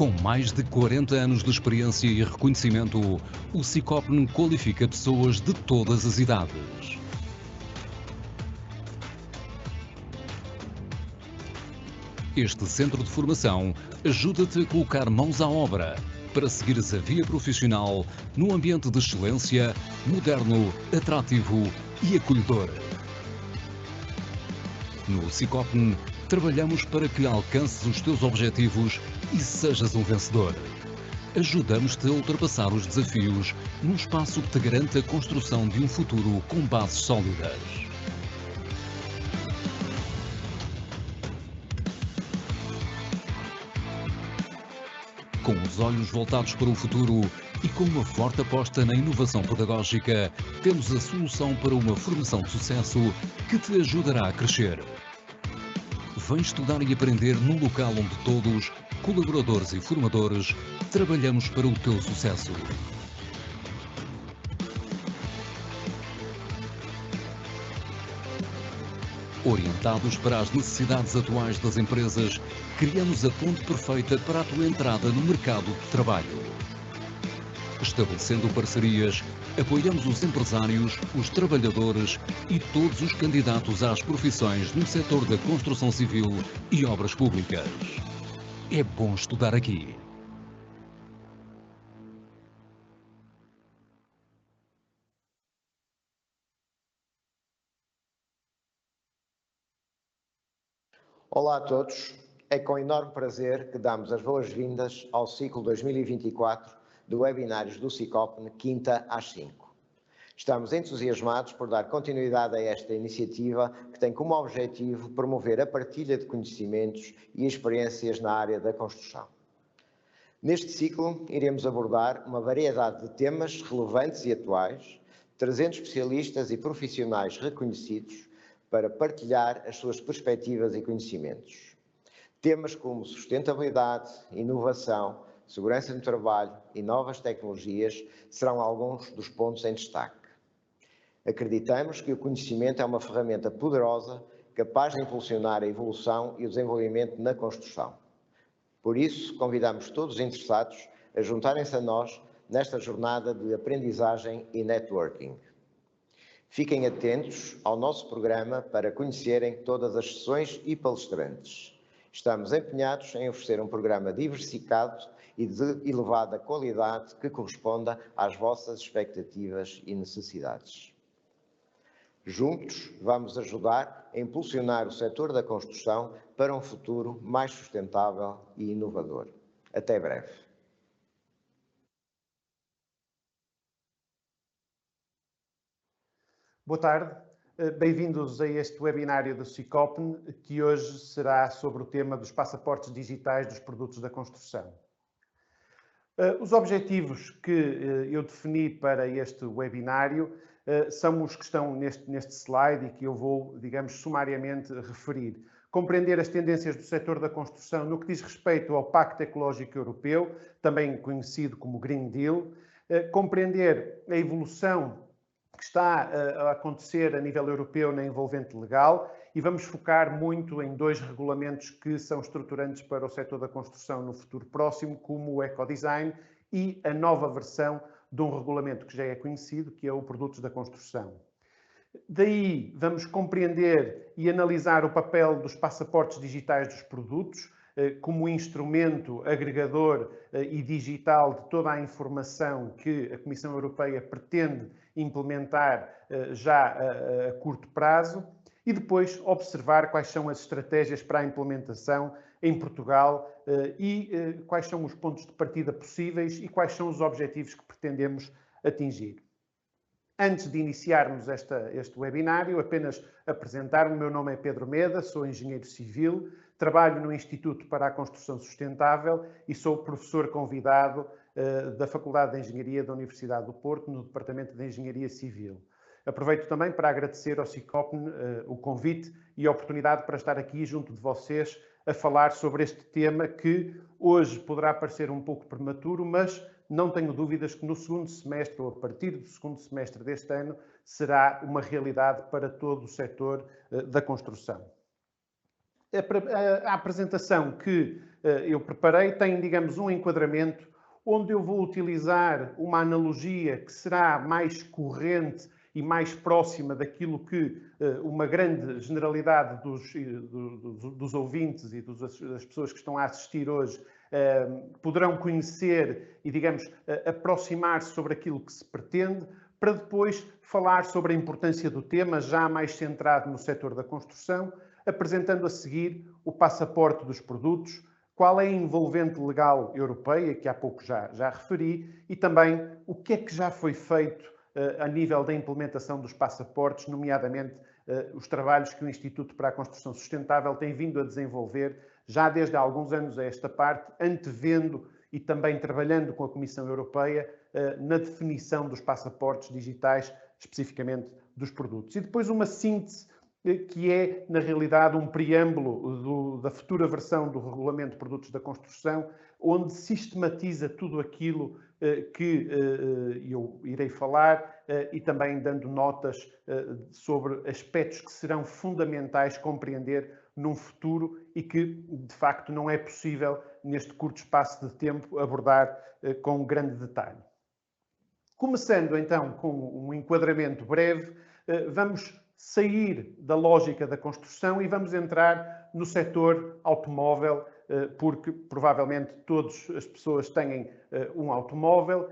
Com mais de 40 anos de experiência e reconhecimento, o Sicopn qualifica pessoas de todas as idades. Este centro de formação ajuda-te a colocar mãos à obra para seguires a via profissional num ambiente de excelência, moderno, atrativo e acolhedor. No Sicopn, trabalhamos para que alcances os teus objetivos e sejas um vencedor. Ajudamos-te a ultrapassar os desafios num espaço que te garante a construção de um futuro com bases sólidas. Com os olhos voltados para o futuro e com uma forte aposta na inovação pedagógica, temos a solução para uma formação de sucesso que te ajudará a crescer. Vem estudar e aprender num local onde todos, colaboradores e formadores, trabalhamos para o teu sucesso. Orientados para as necessidades atuais das empresas, criamos a ponte perfeita para a tua entrada no mercado de trabalho. Estabelecendo parcerias, apoiamos os empresários, os trabalhadores e todos os candidatos às profissões no setor da construção civil e obras públicas. É bom estudar aqui. Olá a todos, é com enorme prazer que damos as boas-vindas ao ciclo 2024 de webinários do Sicopn, quinta às 5. Estamos entusiasmados por dar continuidade a esta iniciativa que tem como objetivo promover a partilha de conhecimentos e experiências na área da construção. Neste ciclo, iremos abordar uma variedade de temas relevantes e atuais, trazendo especialistas e profissionais reconhecidos para partilhar as suas perspectivas e conhecimentos. Temas como sustentabilidade, inovação, segurança no trabalho e novas tecnologias serão alguns dos pontos em destaque. Acreditamos que o conhecimento é uma ferramenta poderosa capaz de impulsionar a evolução e o desenvolvimento na construção. Por isso, convidamos todos os interessados a juntarem-se a nós nesta jornada de aprendizagem e networking. Fiquem atentos ao nosso programa para conhecerem todas as sessões e palestrantes. Estamos empenhados em oferecer um programa diversificado e de elevada qualidade que corresponda às vossas expectativas e necessidades. Juntos, vamos ajudar a impulsionar o setor da construção para um futuro mais sustentável e inovador. Até breve. Boa tarde, bem-vindos a este webinário do Sicopn, que hoje será sobre o tema dos passaportes digitais dos produtos da construção. Os objetivos que eu defini para este webinário são os que estão neste slide e que eu vou, digamos, sumariamente referir. Compreender as tendências do setor da construção no que diz respeito ao Pacto Ecológico Europeu, também conhecido como Green Deal, compreender a evolução que está a acontecer a nível europeu na envolvente legal e vamos focar muito em dois regulamentos que são estruturantes para o setor da construção no futuro próximo, como o Ecodesign e a nova versão de um regulamento que já é conhecido, que é o Produtos da Construção. Daí vamos compreender e analisar o papel dos passaportes digitais dos produtos, como instrumento agregador e digital de toda a informação que a Comissão Europeia pretende implementar já a curto prazo e depois observar quais são as estratégias para a implementação em Portugal e quais são os pontos de partida possíveis e quais são os objetivos que pretendemos atingir. Antes de iniciarmos este webinário, apenas apresentar-me. O meu nome é Pedro Meda, sou engenheiro civil, trabalho no Instituto para a Construção Sustentável e sou professor convidado da Faculdade de Engenharia da Universidade do Porto, no Departamento de Engenharia Civil. Aproveito também para agradecer ao Sicopn o convite e a oportunidade para estar aqui junto de vocês a falar sobre este tema que hoje poderá parecer um pouco prematuro, mas não tenho dúvidas que no segundo semestre, ou a partir do segundo semestre deste ano, será uma realidade para todo o setor da construção. A apresentação que eu preparei tem, digamos, um enquadramento onde eu vou utilizar uma analogia que será mais corrente e mais próxima daquilo que uma grande generalidade dos ouvintes e das pessoas que estão a assistir hoje poderão conhecer e, digamos, aproximar-se sobre aquilo que se pretende, para depois falar sobre a importância do tema, já mais centrado no setor da construção, apresentando a seguir o passaporte dos produtos, qual é a envolvente legal europeia, que há pouco já referi, e também o que é que já foi feito a nível da implementação dos passaportes, nomeadamente os trabalhos que o Instituto para a Construção Sustentável tem vindo a desenvolver já desde há alguns anos a esta parte, antevendo e também trabalhando com a Comissão Europeia na definição dos passaportes digitais, especificamente dos produtos. E depois uma síntese que é, na realidade, um preâmbulo da futura versão do Regulamento de Produtos da Construção, onde sistematiza tudo aquilo que eu irei falar e também dando notas sobre aspectos que serão fundamentais compreender num futuro e que, de facto, não é possível, neste curto espaço de tempo, abordar com grande detalhe. Começando, então, com um enquadramento breve, vamos sair da lógica da construção e vamos entrar no setor automóvel, porque provavelmente todas as pessoas têm um automóvel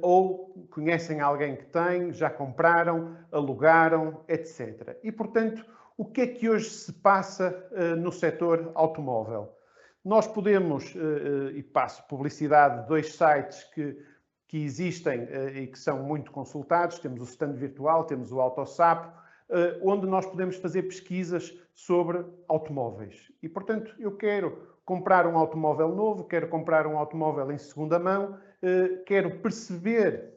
ou conhecem alguém que tem, já compraram, alugaram, etc. E, portanto, o que é que hoje se passa no setor automóvel? Nós podemos, e passo publicidade de 2 sites que existem e que são muito consultados, temos o Stand Virtual, temos o AutoSapo, onde nós podemos fazer pesquisas sobre automóveis. E, portanto, eu quero comprar um automóvel novo, quero comprar um automóvel em segunda mão, quero perceber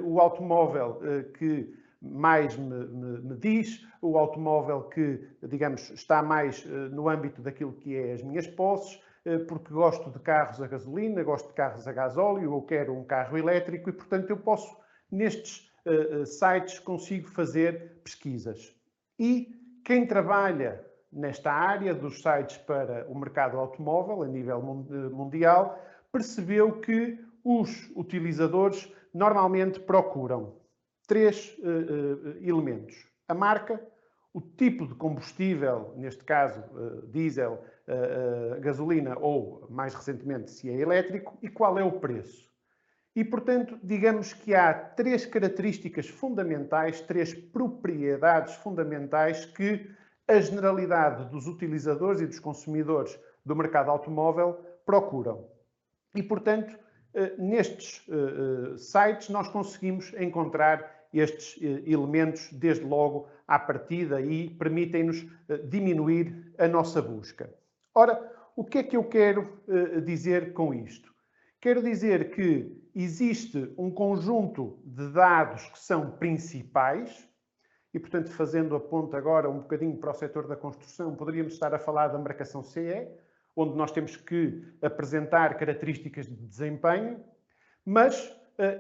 o automóvel que mais me diz, o automóvel que, digamos, está mais no âmbito daquilo que é as minhas posses, porque gosto de carros a gasolina, gosto de carros a gasóleo, ou quero um carro elétrico e, portanto, eu posso, nestes sites, consigo fazer pesquisas. E quem trabalha nesta área dos sites para o mercado automóvel, a nível mundial, percebeu que os utilizadores normalmente procuram 3 elementos. A marca, o tipo de combustível, neste caso diesel, gasolina ou, mais recentemente, se é elétrico, e qual é o preço. E, portanto, digamos que há 3 características fundamentais, 3 propriedades fundamentais que a generalidade dos utilizadores e dos consumidores do mercado automóvel procuram. E, portanto, nestes sites nós conseguimos encontrar estes elementos desde logo à partida e permitem-nos diminuir a nossa busca. Ora, o que é que eu quero dizer com isto? Quero dizer que existe um conjunto de dados que são principais e, portanto, fazendo a ponte agora um bocadinho para o setor da construção, poderíamos estar a falar da marcação CE, onde nós temos que apresentar características de desempenho, mas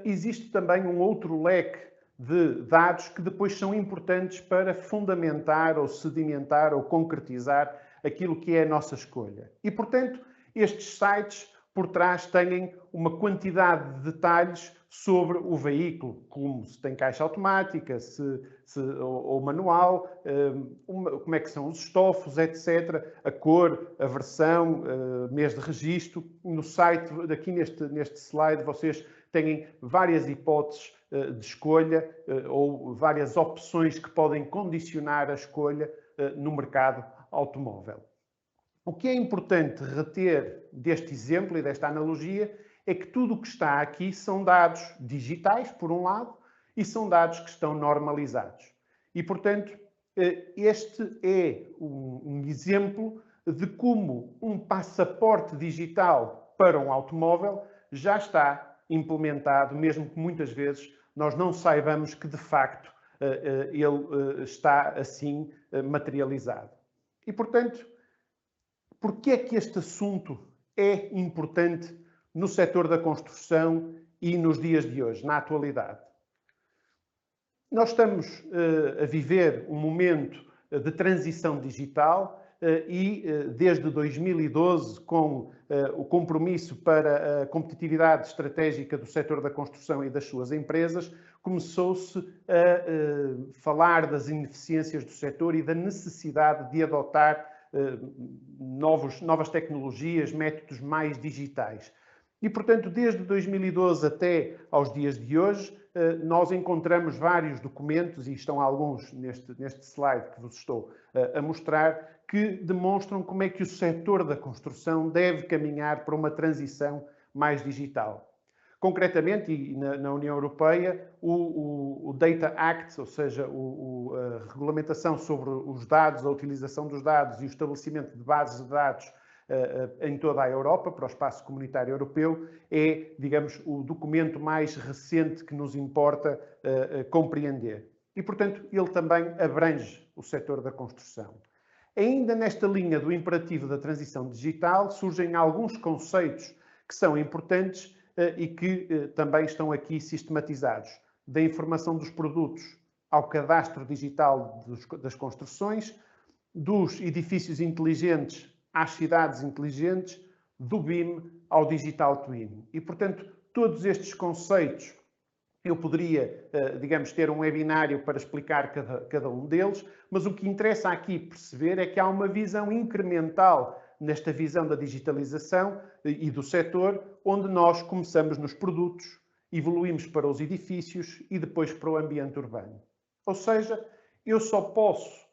existe também um outro leque de dados que depois são importantes para fundamentar ou sedimentar ou concretizar aquilo que é a nossa escolha. E, portanto, estes sites por trás têm uma quantidade de detalhes sobre o veículo, como se tem caixa automática, ou manual, como é que são os estofos, etc., a cor, a versão, mês de registro. No site, aqui neste slide, vocês têm várias hipóteses de escolha ou várias opções que podem condicionar a escolha no mercado automóvel. O que é importante reter deste exemplo e desta analogia é que tudo o que está aqui são dados digitais, por um lado, e são dados que estão normalizados. E, portanto, este é um exemplo de como um passaporte digital para um automóvel já está implementado, mesmo que muitas vezes nós não saibamos que, de facto, ele está assim materializado. E, portanto, porquê é que este assunto é importante no setor da construção e nos dias de hoje, na atualidade? Nós estamos a viver um momento de transição digital e desde 2012, com o compromisso para a competitividade estratégica do setor da construção e das suas empresas, começou-se a falar das ineficiências do setor e da necessidade de adotar novas tecnologias, métodos mais digitais. E, portanto, desde 2012 até aos dias de hoje, nós encontramos vários documentos, e estão alguns neste slide que vos estou a mostrar, que demonstram como é que o setor da construção deve caminhar para uma transição mais digital. Concretamente, e na União Europeia, o Data Act, ou seja, a regulamentação sobre os dados, a utilização dos dados e o estabelecimento de bases de dados em toda a Europa, para o espaço comunitário europeu, é, digamos, o documento mais recente que nos importa compreender. E, portanto, ele também abrange o setor da construção. Ainda nesta linha do imperativo da transição digital, surgem alguns conceitos que são importantes e que também estão aqui sistematizados. Da informação dos produtos ao cadastro digital das construções, dos edifícios inteligentes às cidades inteligentes, do BIM ao Digital Twin. E, portanto, todos estes conceitos, eu poderia, digamos, ter um webinário para explicar cada um deles, mas o que interessa aqui perceber é que há uma visão incremental nesta visão da digitalização e do setor, onde nós começamos nos produtos, evoluímos para os edifícios e depois para o ambiente urbano. Ou seja, eu só posso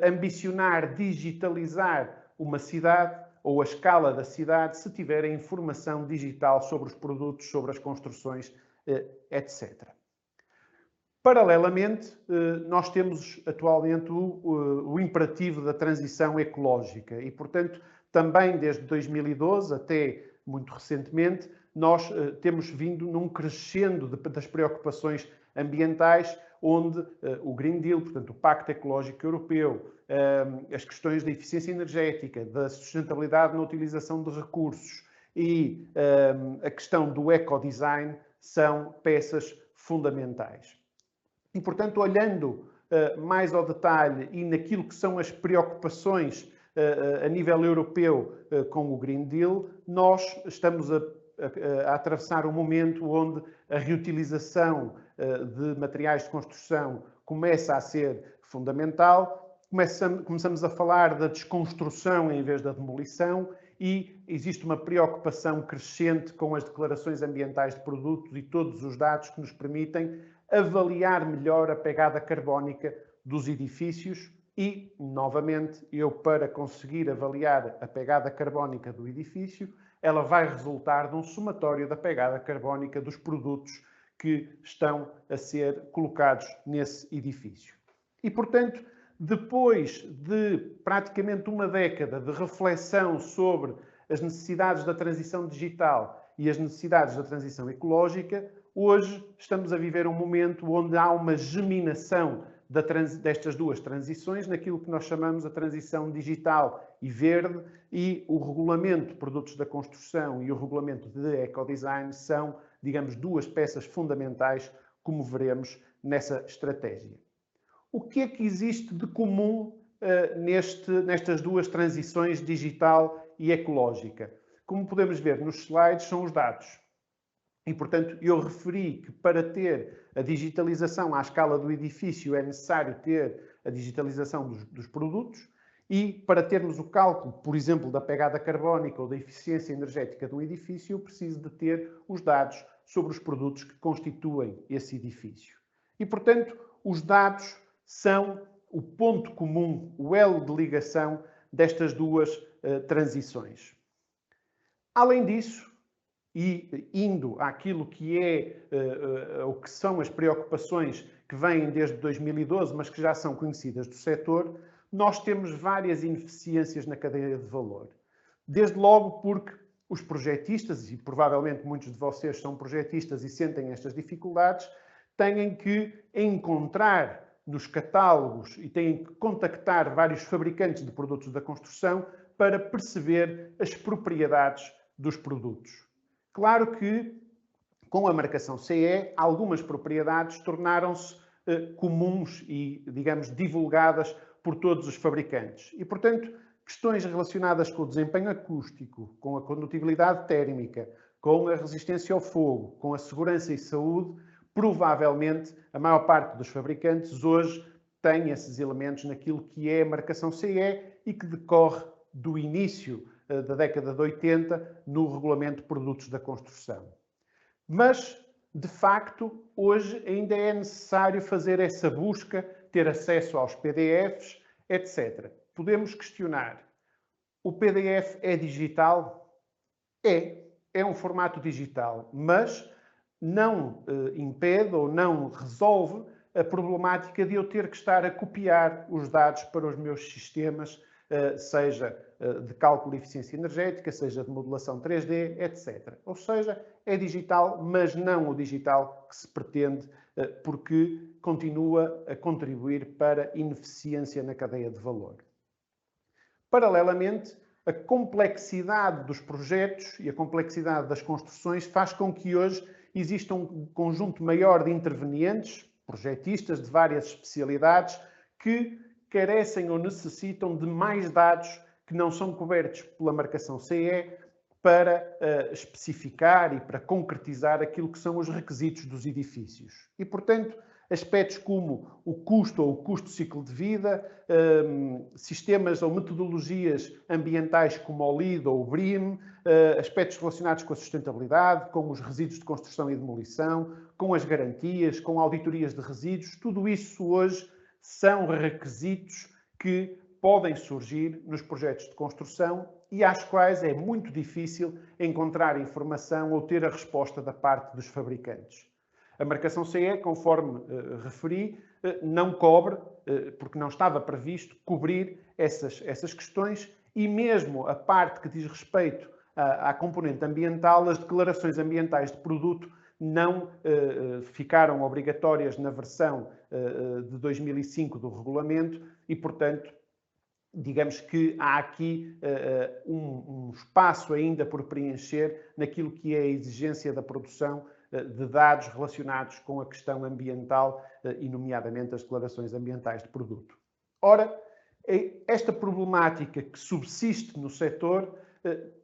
ambicionar digitalizar uma cidade ou a escala da cidade se tiver a informação digital sobre os produtos, sobre as construções, etc. Paralelamente, nós temos atualmente o imperativo da transição ecológica e, portanto, também desde 2012 até muito recentemente, nós temos vindo num crescendo das preocupações ambientais, onde o Green Deal, portanto, o Pacto Ecológico Europeu, as questões da eficiência energética, da sustentabilidade na utilização de recursos e a questão do ecodesign são peças fundamentais. E, portanto, olhando mais ao detalhe e naquilo que são as preocupações a nível europeu com o Green Deal, nós estamos a atravessar um momento onde a reutilização de materiais de construção começa a ser fundamental, começamos a falar da desconstrução em vez da demolição e existe uma preocupação crescente com as declarações ambientais de produtos e todos os dados que nos permitem avaliar melhor a pegada carbónica dos edifícios e, novamente, para conseguir avaliar a pegada carbónica do edifício, ela vai resultar de um somatório da pegada carbónica dos produtos que estão a ser colocados nesse edifício. E, portanto, depois de praticamente uma década de reflexão sobre as necessidades da transição digital e as necessidades da transição ecológica, hoje estamos a viver um momento onde há uma geminação destas duas transições, naquilo que nós chamamos a transição digital e verde, e o regulamento de produtos da construção e o regulamento de ecodesign são, digamos, duas peças fundamentais, como veremos nessa estratégia. O que é que existe de comum nestas duas transições, digital e ecológica? Como podemos ver nos slides, são os dados. E, portanto, eu referi que para ter a digitalização à escala do edifício é necessário ter a digitalização dos produtos e para termos o cálculo, por exemplo, da pegada carbónica ou da eficiência energética do edifício, eu preciso de ter os dados sobre os produtos que constituem esse edifício. E, portanto, os dados são o ponto comum, o elo de ligação destas duas transições. Além disso, e indo àquilo que o que são as preocupações que vêm desde 2012, mas que já são conhecidas do setor, nós temos várias ineficiências na cadeia de valor. Desde logo porque os projetistas, e provavelmente muitos de vocês são projetistas e sentem estas dificuldades, têm que encontrar nos catálogos e têm que contactar vários fabricantes de produtos da construção para perceber as propriedades dos produtos. Claro que, com a marcação CE, algumas propriedades tornaram-se comuns e, digamos, divulgadas por todos os fabricantes. E, portanto, questões relacionadas com o desempenho acústico, com a condutibilidade térmica, com a resistência ao fogo, com a segurança e saúde, provavelmente a maior parte dos fabricantes hoje tem esses elementos naquilo que é a marcação CE e que decorre do início da década de 80 no Regulamento de Produtos da Construção. Mas, de facto, hoje ainda é necessário fazer essa busca, ter acesso aos PDFs, etc. Podemos questionar: o PDF é digital? É um formato digital, mas não impede ou não resolve a problemática de eu ter que estar a copiar os dados para os meus sistemas, seja de cálculo de eficiência energética, seja de modelação 3D, etc. Ou seja, é digital, mas não o digital que se pretende, porque continua a contribuir para ineficiência na cadeia de valor. Paralelamente, a complexidade dos projetos e a complexidade das construções faz com que hoje exista um conjunto maior de intervenientes, projetistas de várias especialidades, que carecem ou necessitam de mais dados que não são cobertos pela marcação CE para especificar e para concretizar aquilo que são os requisitos dos edifícios. E, portanto, aspectos como o custo ou o custo-ciclo de vida, sistemas ou metodologias ambientais como o LEED ou o BREEAM, aspectos relacionados com a sustentabilidade, com os resíduos de construção e demolição, com as garantias, com auditorias de resíduos, tudo isso hoje são requisitos que podem surgir nos projetos de construção e às quais é muito difícil encontrar informação ou ter a resposta da parte dos fabricantes. A marcação CE, conforme referi, não cobre, porque não estava previsto, cobrir essas questões e mesmo a parte que diz respeito à componente ambiental, as declarações ambientais de produto não ficaram obrigatórias na versão de 2005 do regulamento e, portanto, digamos que há aqui um espaço ainda por preencher naquilo que é a exigência da produção de dados relacionados com a questão ambiental e, nomeadamente, as declarações ambientais de produto. Ora, esta problemática que subsiste no setor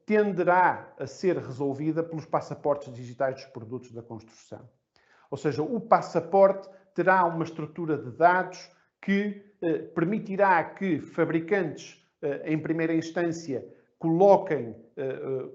tenderá a ser resolvida pelos passaportes digitais dos produtos da construção. Ou seja, o passaporte terá uma estrutura de dados que permitirá que fabricantes, em primeira instância, coloquem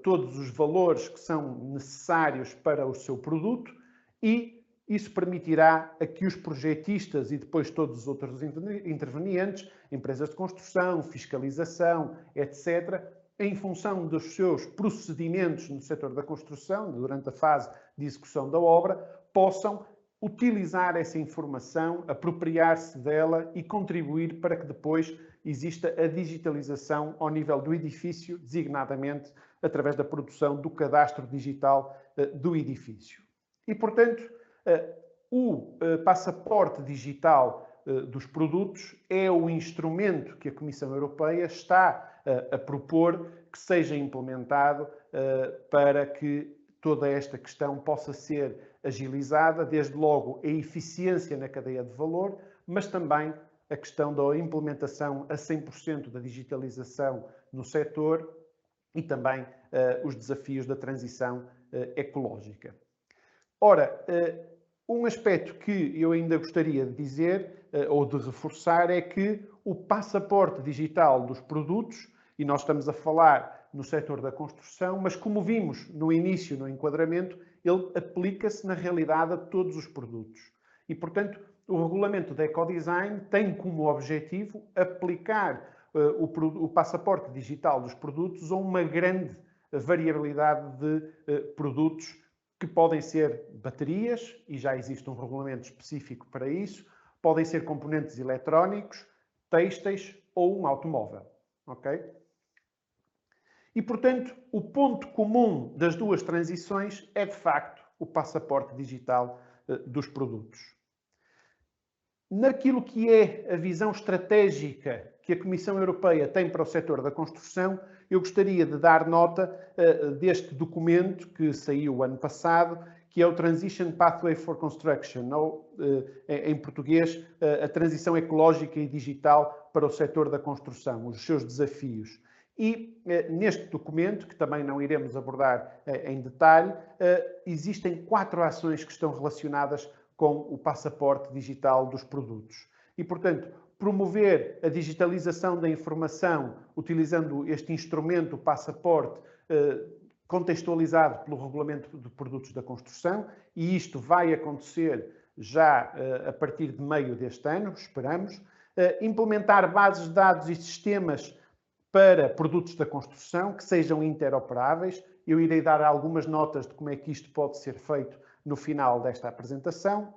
todos os valores que são necessários para o seu produto e isso permitirá a que os projetistas e depois todos os outros intervenientes, empresas de construção, fiscalização, etc., em função dos seus procedimentos no setor da construção, durante a fase de execução da obra, possam utilizar essa informação, apropriar-se dela e contribuir para que depois exista a digitalização ao nível do edifício, designadamente através da produção do cadastro digital do edifício. E, portanto, o passaporte digital dos produtos é o instrumento que a Comissão Europeia está a propor que seja implementado para que toda esta questão possa ser agilizada, desde logo a eficiência na cadeia de valor, mas também a questão da implementação a 100% da digitalização no setor e também os desafios da transição ecológica. Ora, um aspecto que eu ainda gostaria de dizer ou de reforçar é que o passaporte digital dos produtos, e nós estamos a falar no setor da construção, mas como vimos no início, no enquadramento, ele aplica-se na realidade a todos os produtos. E, portanto, o regulamento da Ecodesign tem como objetivo aplicar o passaporte digital dos produtos a uma grande variabilidade de produtos que podem ser baterias, e já existe um regulamento específico para isso, podem ser componentes eletrónicos, têxteis ou um automóvel. Ok? E, portanto, o ponto comum das duas transições é, de facto, o passaporte digital dos produtos. Naquilo que é a visão estratégica que a Comissão Europeia tem para o setor da construção, eu gostaria de dar nota deste documento que saiu o ano passado, que é o Transition Pathway for Construction, ou, em português, a transição ecológica e digital para o setor da construção, os seus desafios. E neste documento, que também não iremos abordar em detalhe, existem 4 ações que estão relacionadas com o passaporte digital dos produtos. E, portanto, promover a digitalização da informação utilizando este instrumento, o passaporte, contextualizado pelo Regulamento de Produtos da Construção, e isto vai acontecer já a partir de meio deste ano, esperamos. Implementar bases de dados e sistemas para produtos da construção que sejam interoperáveis. Eu irei dar algumas notas de como é que isto pode ser feito no final desta apresentação.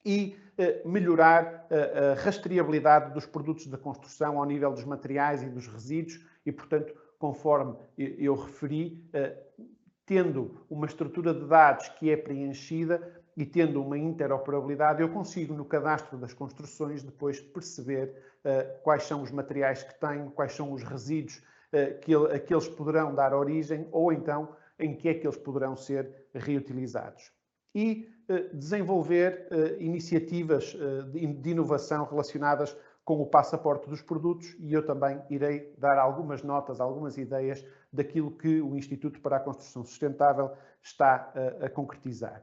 E melhorar a rastreabilidade dos produtos da construção ao nível dos materiais e dos resíduos e, portanto, conforme eu referi, tendo uma estrutura de dados que é preenchida e tendo uma interoperabilidade, eu consigo, no cadastro das construções, depois perceber quais são os materiais que tenho, quais são os resíduos a que eles poderão dar origem ou então em que é que eles poderão ser reutilizados. E desenvolver iniciativas de inovação relacionadas com o passaporte dos produtos, e eu também irei dar algumas notas, algumas ideias daquilo que o Instituto para a Construção Sustentável está a concretizar.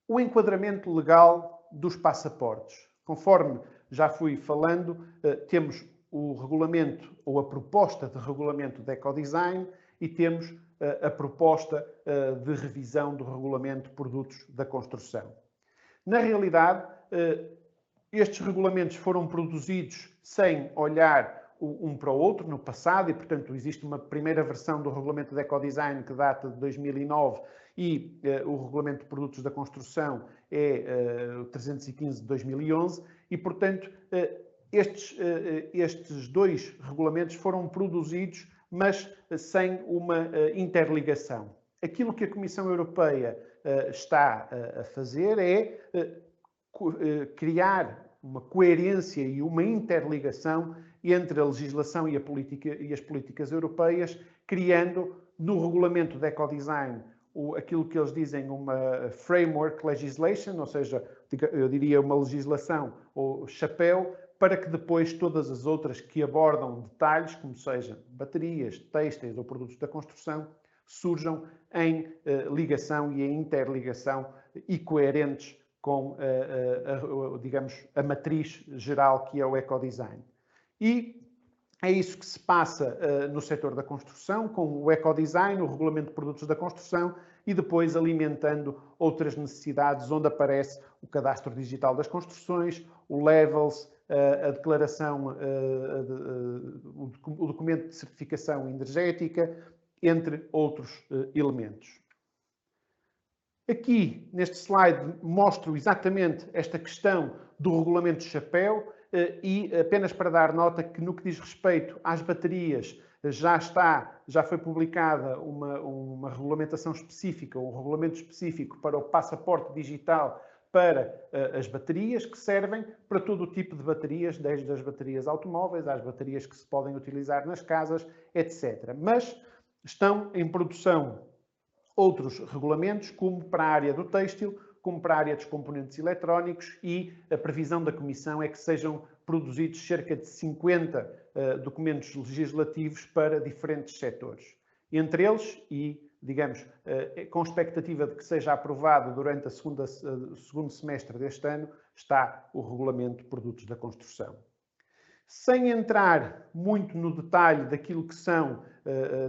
O enquadramento legal dos passaportes. Conforme já fui falando, temos o regulamento ou a proposta de regulamento de ecodesign e temos a proposta de revisão do regulamento de produtos da construção. Na realidade, estes regulamentos foram produzidos sem olhar um para o outro no passado e, portanto, existe uma primeira versão do regulamento de ecodesign que data de 2009 e o regulamento de produtos da construção é o 315 de 2011 e, portanto, estes 2 regulamentos foram produzidos, mas sem uma interligação. Aquilo que a Comissão Europeia está a fazer é criar uma coerência e uma interligação entre a legislação e as políticas europeias, criando no regulamento de ecodesign aquilo que eles dizem uma framework legislation, ou seja, eu diria uma legislação ou chapéu, para que depois todas as outras que abordam detalhes, como sejam baterias, têxteis ou produtos da construção, surjam em ligação e em interligação e coerentes com, digamos, a matriz geral que é o ecodesign. E é isso que se passa no setor da construção, com o ecodesign, o regulamento de produtos da construção e depois alimentando outras necessidades, onde aparece o cadastro digital das construções, o Levels, a declaração, o documento de certificação energética, entre outros elementos. Aqui, neste slide, mostro exatamente esta questão do regulamento de chapéu e apenas para dar nota que no que diz respeito às baterias já foi publicada uma regulamentação específica, um regulamento específico para o passaporte digital para as baterias, que servem para todo o tipo de baterias, desde as baterias automóveis às baterias que se podem utilizar nas casas, etc. Mas estão em produção outros regulamentos, como para a área do têxtil, como para a área dos componentes eletrónicos, e a previsão da Comissão é que sejam produzidos cerca de 50 documentos legislativos para diferentes setores. Entre eles, e digamos, com expectativa de que seja aprovado durante o segundo semestre deste ano, está o Regulamento de Produtos da Construção. Sem entrar muito no detalhe daquilo que são,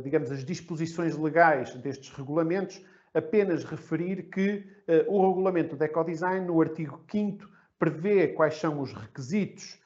digamos, as disposições legais destes regulamentos, apenas referir que o Regulamento de Ecodesign, no artigo 5º, prevê quais são os requisitos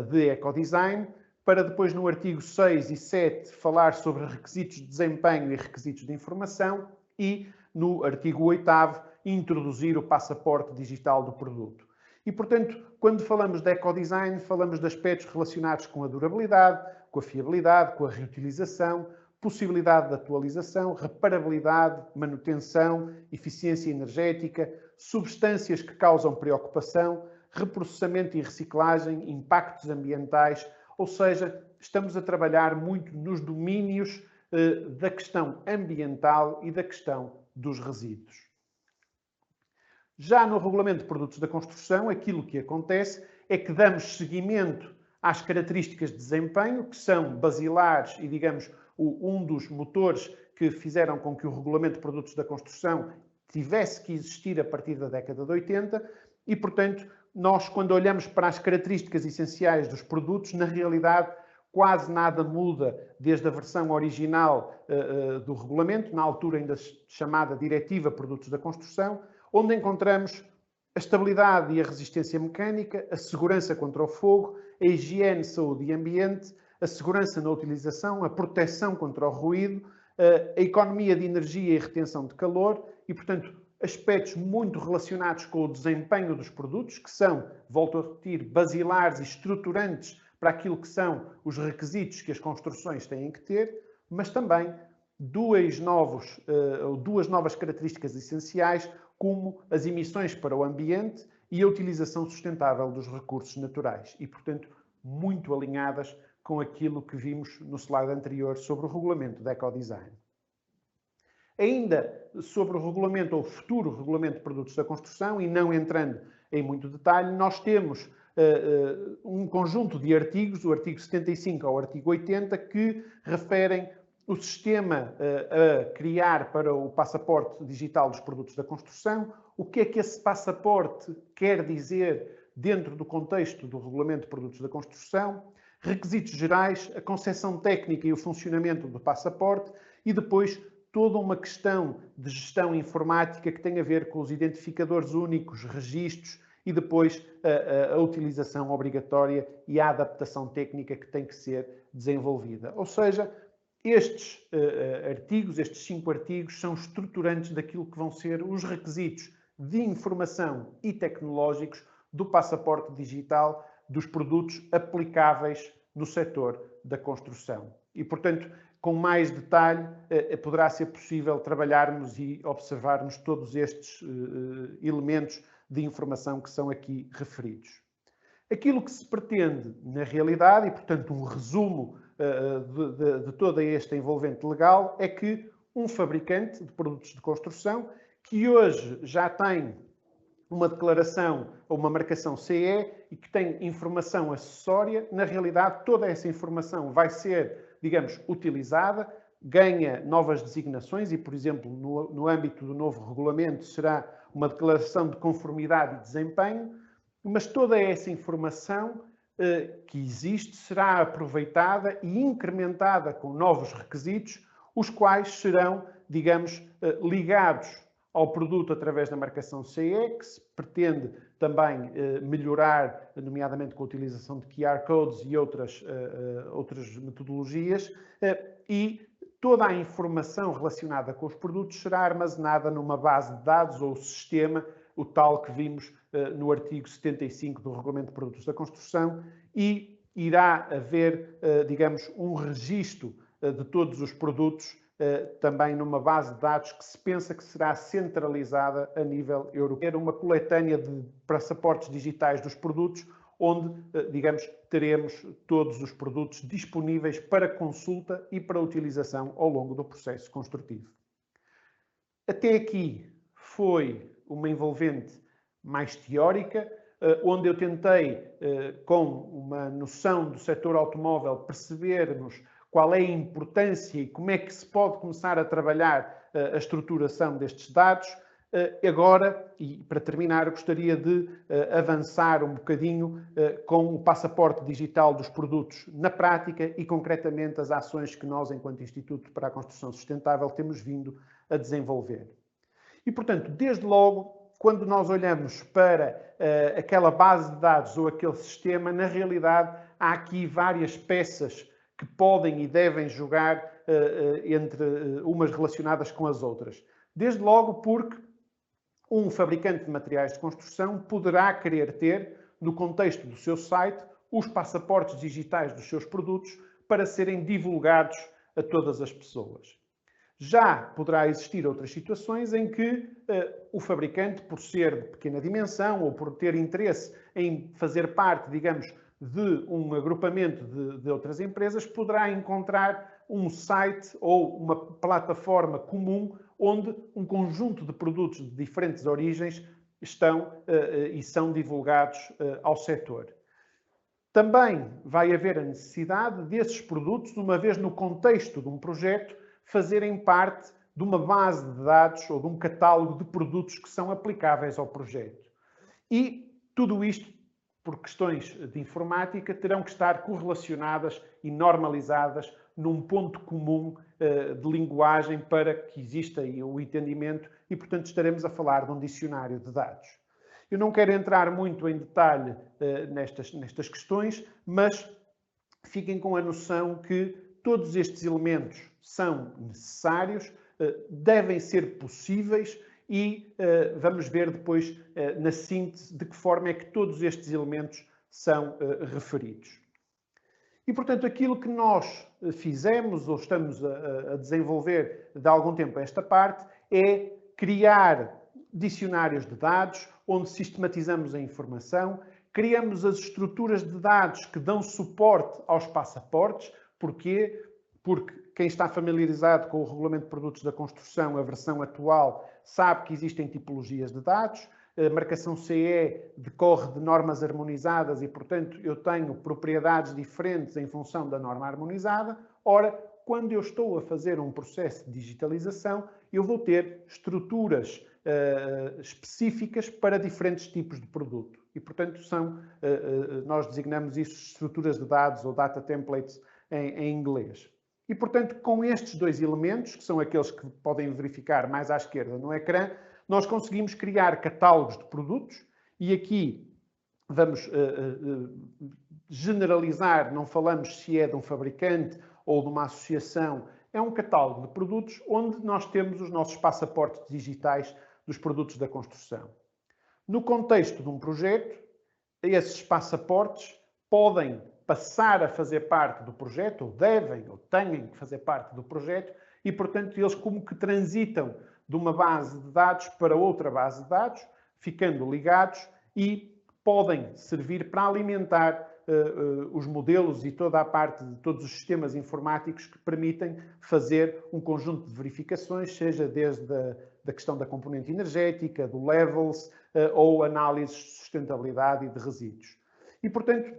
de ecodesign, para depois no artigo 6 e 7 falar sobre requisitos de desempenho e requisitos de informação e no artigo 8º introduzir o passaporte digital do produto. E, portanto, quando falamos de ecodesign, falamos de aspectos relacionados com a durabilidade, com a fiabilidade, com a reutilização, possibilidade de atualização, reparabilidade, manutenção, eficiência energética, substâncias que causam preocupação, reprocessamento e reciclagem, impactos ambientais, ou seja, estamos a trabalhar muito nos domínios da questão ambiental e da questão dos resíduos. Já no Regulamento de Produtos da Construção, aquilo que acontece é que damos seguimento às características de desempenho, que são basilares e, digamos, um dos motores que fizeram com que o Regulamento de Produtos da Construção tivesse que existir a partir da década de 80 e, portanto, nós, quando olhamos para as características essenciais dos produtos, na realidade, quase nada muda desde a versão original do regulamento, na altura ainda chamada Diretiva Produtos da Construção, onde encontramos a estabilidade e a resistência mecânica, a segurança contra o fogo, a higiene, saúde e ambiente, a segurança na utilização, a proteção contra o ruído, a economia de energia e retenção de calor e, portanto, aspectos muito relacionados com o desempenho dos produtos, que são, volto a repetir, basilares e estruturantes para aquilo que são os requisitos que as construções têm que ter, mas também duas novas características essenciais, como as emissões para o ambiente e a utilização sustentável dos recursos naturais e, portanto, muito alinhadas com aquilo que vimos no slide anterior sobre o regulamento de ecodesign. Ainda sobre o regulamento, ou o futuro regulamento de produtos da construção, e não entrando em muito detalhe, nós temos um conjunto de artigos, o artigo 75 ao artigo 80, que referem o sistema a criar para o passaporte digital dos produtos da construção, o que é que esse passaporte quer dizer dentro do contexto do Regulamento de Produtos da Construção, requisitos gerais, a concepção técnica e o funcionamento do passaporte e depois toda uma questão de gestão informática que tem a ver com os identificadores únicos, registros e depois a utilização obrigatória e a adaptação técnica que tem que ser desenvolvida. Ou seja, estes artigos, estes 5 artigos, são estruturantes daquilo que vão ser os requisitos de informação e tecnológicos do passaporte digital dos produtos aplicáveis no setor da construção. E, portanto, com mais detalhe, poderá ser possível trabalharmos e observarmos todos estes elementos de informação que são aqui referidos. Aquilo que se pretende na realidade, e portanto um resumo de toda esta envolvente legal, é que um fabricante de produtos de construção que hoje já tem uma declaração ou uma marcação CE e que tem informação acessória, na realidade toda essa informação vai ser, digamos, utilizada, ganha novas designações e, por exemplo, no âmbito do novo regulamento será uma declaração de conformidade e desempenho, mas toda essa informação que existe será aproveitada e incrementada com novos requisitos, os quais serão, digamos, ligados ao produto através da marcação CE, que se pretende também melhorar, nomeadamente com a utilização de QR codes e outras metodologias, e toda a informação relacionada com os produtos será armazenada numa base de dados ou sistema, o tal que vimos no artigo 75 do Regulamento de Produtos da Construção, e irá haver, digamos, um registro de todos os produtos também numa base de dados que se pensa que será centralizada a nível europeu. Era uma coletânea de passaportes digitais dos produtos, onde, digamos, teremos todos os produtos disponíveis para consulta e para utilização ao longo do processo construtivo. Até aqui foi uma envolvente mais teórica, onde eu tentei, com uma noção do setor automóvel, percebermos qual é a importância e como é que se pode começar a trabalhar a estruturação destes dados. Agora, e para terminar, gostaria de avançar um bocadinho com o passaporte digital dos produtos na prática e, concretamente, as ações que nós, enquanto Instituto para a Construção Sustentável, temos vindo a desenvolver. E, portanto, desde logo, quando nós olhamos para aquela base de dados ou aquele sistema, na realidade, há aqui várias peças que podem e devem jogar entre umas relacionadas com as outras. Desde logo porque um fabricante de materiais de construção poderá querer ter, no contexto do seu site, os passaportes digitais dos seus produtos para serem divulgados a todas as pessoas. Já poderá existir outras situações em que o fabricante, por ser de pequena dimensão ou por ter interesse em fazer parte, digamos, de um agrupamento de outras empresas, poderá encontrar um site ou uma plataforma comum onde um conjunto de produtos de diferentes origens estão e são divulgados ao setor. Também vai haver a necessidade desses produtos, uma vez no contexto de um projeto, fazerem parte de uma base de dados ou de um catálogo de produtos que são aplicáveis ao projeto. E tudo isto, por questões de informática, terão que estar correlacionadas e normalizadas num ponto comum de linguagem para que exista o entendimento e, portanto, estaremos a falar de um dicionário de dados. Eu não quero entrar muito em detalhe nestas questões, mas fiquem com a noção que todos estes elementos são necessários, devem ser possíveis e vamos ver depois na síntese de que forma é que todos estes elementos são referidos. E, portanto, aquilo que nós fizemos ou estamos a desenvolver de algum tempo esta parte é criar dicionários de dados onde sistematizamos a informação, criamos as estruturas de dados que dão suporte aos passaportes. Porquê? Porque quem está familiarizado com o Regulamento de Produtos da Construção, a versão atual, sabe que existem tipologias de dados. A marcação CE decorre de normas harmonizadas e, portanto, eu tenho propriedades diferentes em função da norma harmonizada. Ora, quando eu estou a fazer um processo de digitalização, eu vou ter estruturas específicas para diferentes tipos de produto. E, portanto, nós designamos isso estruturas de dados ou data templates em inglês. E, portanto, com estes dois elementos, que são aqueles que podem verificar mais à esquerda no ecrã, nós conseguimos criar catálogos de produtos e aqui vamos generalizar, não falamos se é de um fabricante ou de uma associação, é um catálogo de produtos onde nós temos os nossos passaportes digitais dos produtos da construção. No contexto de um projeto, esses passaportes podem passar a fazer parte do projeto, ou devem, ou têm que fazer parte do projeto, e, portanto, eles como que transitam de uma base de dados para outra base de dados, ficando ligados e podem servir para alimentar os modelos e toda a parte de todos os sistemas informáticos que permitem fazer um conjunto de verificações, seja desde a questão da componente energética, do levels, ou análises de sustentabilidade e de resíduos. E, portanto,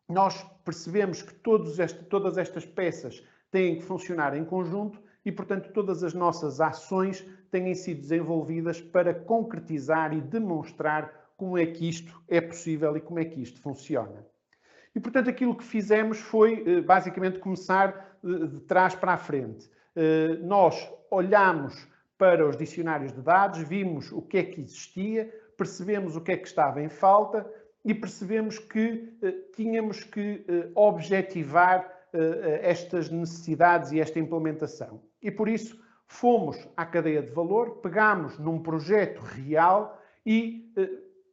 nós percebemos que todas estas peças têm que funcionar em conjunto e, portanto, todas as nossas ações têm sido desenvolvidas para concretizar e demonstrar como é que isto é possível e como é que isto funciona. E, portanto, aquilo que fizemos foi, basicamente, começar de trás para a frente. Nós olhámos para os dicionários de dados, vimos o que é que existia, percebemos o que é que estava em falta e percebemos que tínhamos que objetivar estas necessidades e esta implementação. E, por isso, fomos à cadeia de valor, pegámos num projeto real e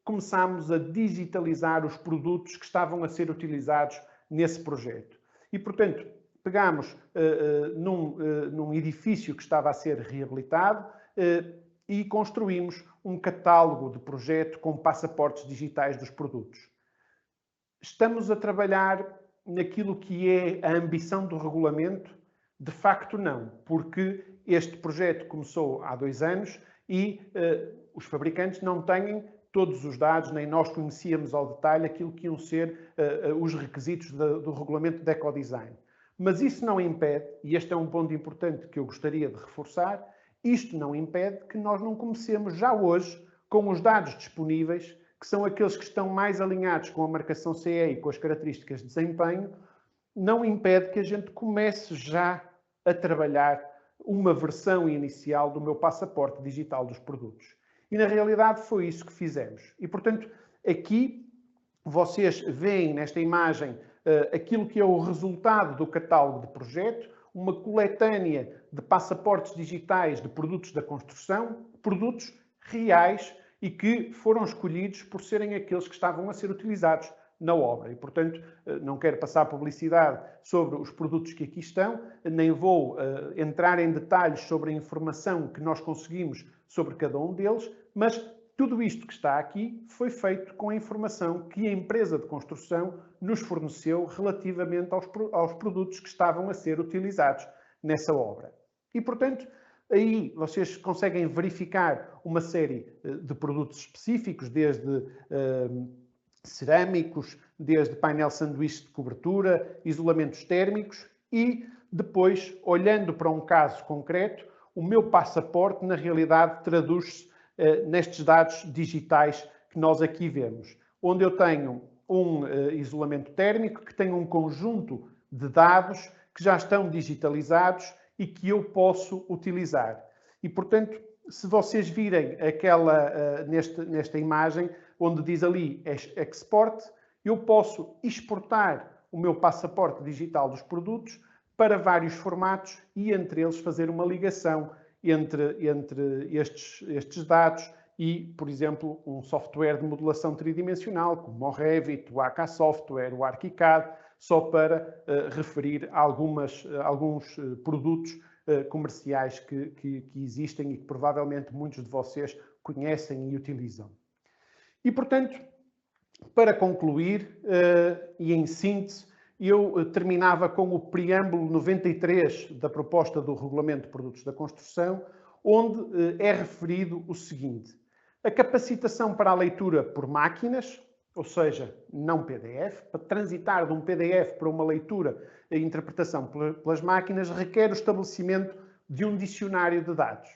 começámos a digitalizar os produtos que estavam a ser utilizados nesse projeto. E, portanto, pegámos num edifício que estava a ser reabilitado e construímos um catálogo de projeto com passaportes digitais dos produtos. Estamos a trabalhar naquilo que é a ambição do regulamento? De facto, não, porque este projeto começou há 2 anos e os fabricantes não têm todos os dados, nem nós conhecíamos ao detalhe aquilo que iam ser os requisitos do regulamento de ecodesign. Mas isso não impede, e este é um ponto importante que eu gostaria de reforçar, isto não impede que nós não comecemos já hoje com os dados disponíveis, que são aqueles que estão mais alinhados com a marcação CE e com as características de desempenho, não impede que a gente comece já a trabalhar uma versão inicial do meu passaporte digital dos produtos. E, na realidade, foi isso que fizemos. E, portanto, aqui vocês veem nesta imagem aquilo que é o resultado do catálogo de projeto, uma coletânea de passaportes digitais de produtos da construção, produtos reais e que foram escolhidos por serem aqueles que estavam a ser utilizados na obra. E, portanto, não quero passar publicidade sobre os produtos que aqui estão, nem vou entrar em detalhes sobre a informação que nós conseguimos sobre cada um deles, mas tudo isto que está aqui foi feito com a informação que a empresa de construção nos forneceu relativamente aos produtos que estavam a ser utilizados nessa obra. E, portanto, aí vocês conseguem verificar uma série de produtos específicos, desde cerâmicos, desde painel sanduíche de cobertura, isolamentos térmicos e depois, olhando para um caso concreto, o meu passaporte, na realidade, traduz-se nestes dados digitais que nós aqui vemos, onde eu tenho um isolamento térmico que tem um conjunto de dados que já estão digitalizados e que eu posso utilizar. E, portanto, se vocês virem nesta imagem, onde diz ali Export, eu posso exportar o meu passaporte digital dos produtos para vários formatos e entre eles fazer uma ligação entre estes dados e, por exemplo, um software de modelação tridimensional, como o Revit, o AK Software, o ArchiCAD, só para referir alguns produtos comerciais que existem e que provavelmente muitos de vocês conhecem e utilizam. E, portanto, para concluir, e em síntese, eu terminava com o preâmbulo 93 da proposta do Regulamento de Produtos da Construção, onde é referido o seguinte: a capacitação para a leitura por máquinas, ou seja, não PDF, para transitar de um PDF para uma leitura e interpretação pelas máquinas, requer o estabelecimento de um dicionário de dados.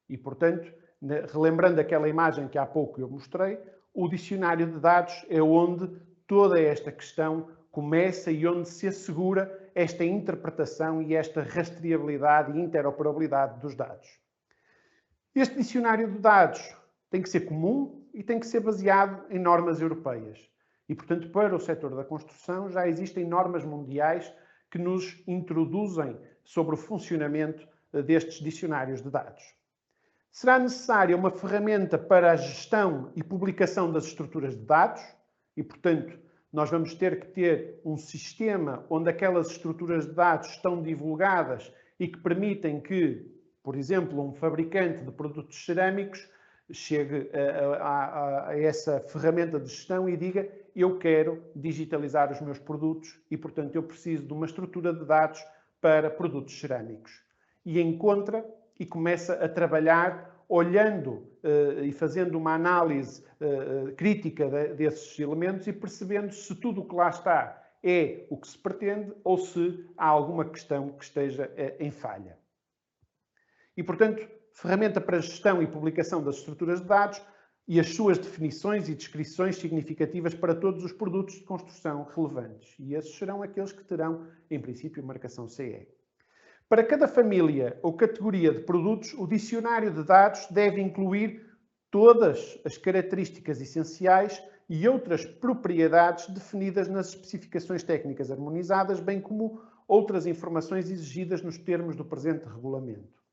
E, portanto, relembrando aquela imagem que há pouco eu mostrei, o dicionário de dados é onde toda esta questão começa e onde se assegura esta interpretação e esta rastreabilidade e interoperabilidade dos dados. Este dicionário de dados tem que ser comum e tem que ser baseado em normas europeias. E, portanto, para o setor da construção já existem normas mundiais que nos introduzem sobre o funcionamento destes dicionários de dados. Será necessária uma ferramenta para a gestão e publicação das estruturas de dados e, portanto, nós vamos ter que ter um sistema onde aquelas estruturas de dados estão divulgadas e que permitem que, por exemplo, um fabricante de produtos cerâmicos chegue a essa ferramenta de gestão e diga: eu quero digitalizar os meus produtos e, portanto, eu preciso de uma estrutura de dados para produtos cerâmicos. E encontra e começa a trabalhar olhando e fazendo uma análise crítica desses elementos e percebendo se tudo o que lá está é o que se pretende ou se há alguma questão que esteja em falha. E, portanto, ferramenta para gestão e publicação das estruturas de dados e as suas definições e descrições significativas para todos os produtos de construção relevantes. E esses serão aqueles que terão, em princípio, marcação CE. Para cada família ou categoria de produtos, o dicionário de dados deve incluir todas as características essenciais e outras propriedades definidas nas especificações técnicas harmonizadas, bem como outras informações exigidas nos termos do presente regulamento.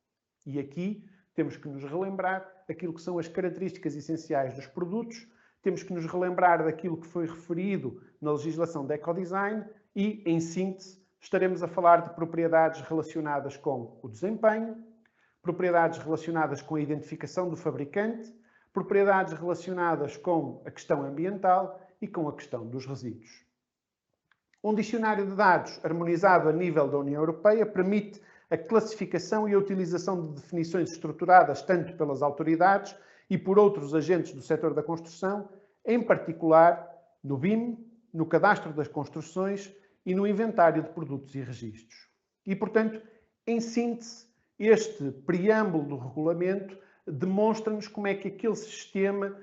E aqui temos que nos relembrar aquilo que são as características essenciais dos produtos, temos que nos relembrar daquilo que foi referido na legislação de ecodesign e, em síntese, estaremos a falar de propriedades relacionadas com o desempenho, propriedades relacionadas com a identificação do fabricante, propriedades relacionadas com a questão ambiental e com a questão dos resíduos. Um dicionário de dados harmonizado a nível da União Europeia permite a classificação e a utilização de definições estruturadas tanto pelas autoridades e por outros agentes do setor da construção, em particular no BIM, no Cadastro das Construções e no Inventário de Produtos e Registros. E, portanto, em síntese, este preâmbulo do regulamento demonstra-nos como é que aquele sistema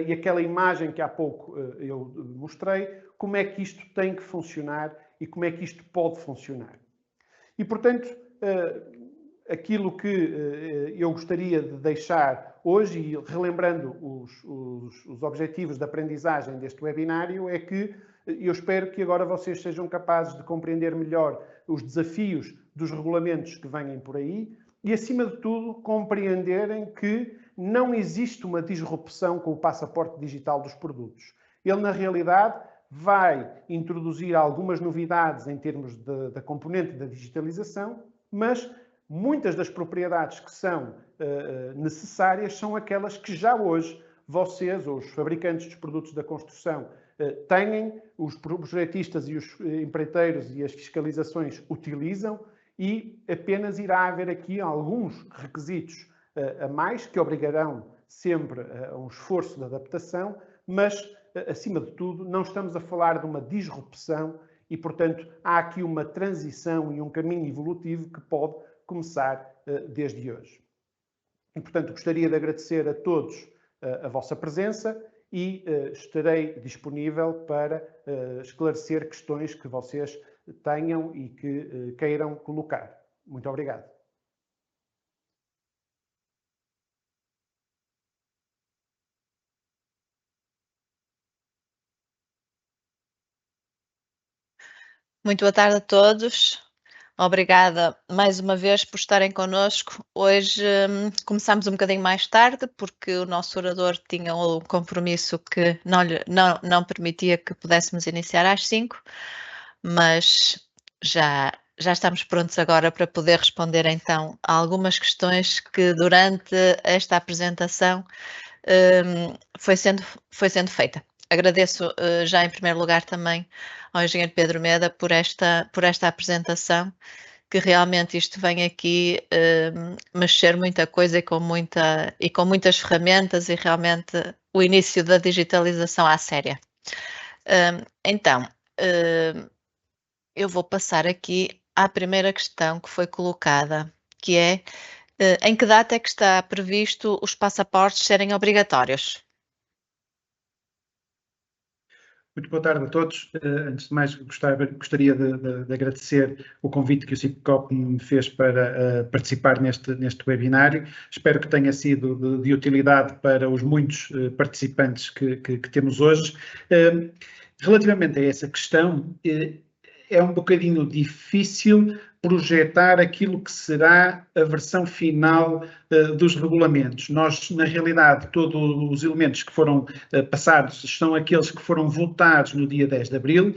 e aquela imagem que há pouco eu mostrei, como é que isto tem que funcionar e como é que isto pode funcionar. E, portanto, aquilo que eu gostaria de deixar hoje, e relembrando os objetivos de aprendizagem deste webinário, é que eu espero que agora vocês sejam capazes de compreender melhor os desafios dos regulamentos que venham por aí e, acima de tudo, compreenderem que não existe uma disrupção com o passaporte digital dos produtos. Ele, na realidade, vai introduzir algumas novidades em termos da componente da digitalização, mas muitas das propriedades que são necessárias são aquelas que já hoje vocês, ou os fabricantes dos produtos da construção, têm, os projetistas e os empreiteiros e as fiscalizações utilizam e apenas irá haver aqui alguns requisitos a mais que obrigarão sempre a um esforço de adaptação, mas acima de tudo, não estamos a falar de uma disrupção e, portanto, há aqui uma transição e um caminho evolutivo que pode começar desde hoje. E, portanto, gostaria de agradecer a todos a vossa presença e estarei disponível para esclarecer questões que vocês tenham e que queiram colocar. Muito obrigado. Muito boa tarde a todos. Obrigada mais uma vez por estarem connosco. Hoje começámos um bocadinho mais tarde porque o nosso orador tinha um compromisso que não permitia que pudéssemos iniciar às 5, mas já estamos prontos agora para poder responder então a algumas questões que durante esta apresentação foi sendo feita. Agradeço já em primeiro lugar também ao engenheiro Pedro Meda por esta apresentação, que realmente isto vem aqui mexer muita coisa e com muitas ferramentas e realmente o início da digitalização à séria. Então, eu vou passar aqui à primeira questão que foi colocada, que é em que data é que está previsto os passaportes serem obrigatórios? Muito boa tarde a todos. Antes de mais, gostaria de agradecer o convite que o SICOP me fez para participar neste webinário. Espero que tenha sido de utilidade para os muitos participantes que temos hoje. Relativamente a essa questão, é um bocadinho difícil projetar aquilo que será a versão final dos regulamentos. Nós, na realidade, todos os elementos que foram passados são aqueles que foram votados no dia 10 de abril,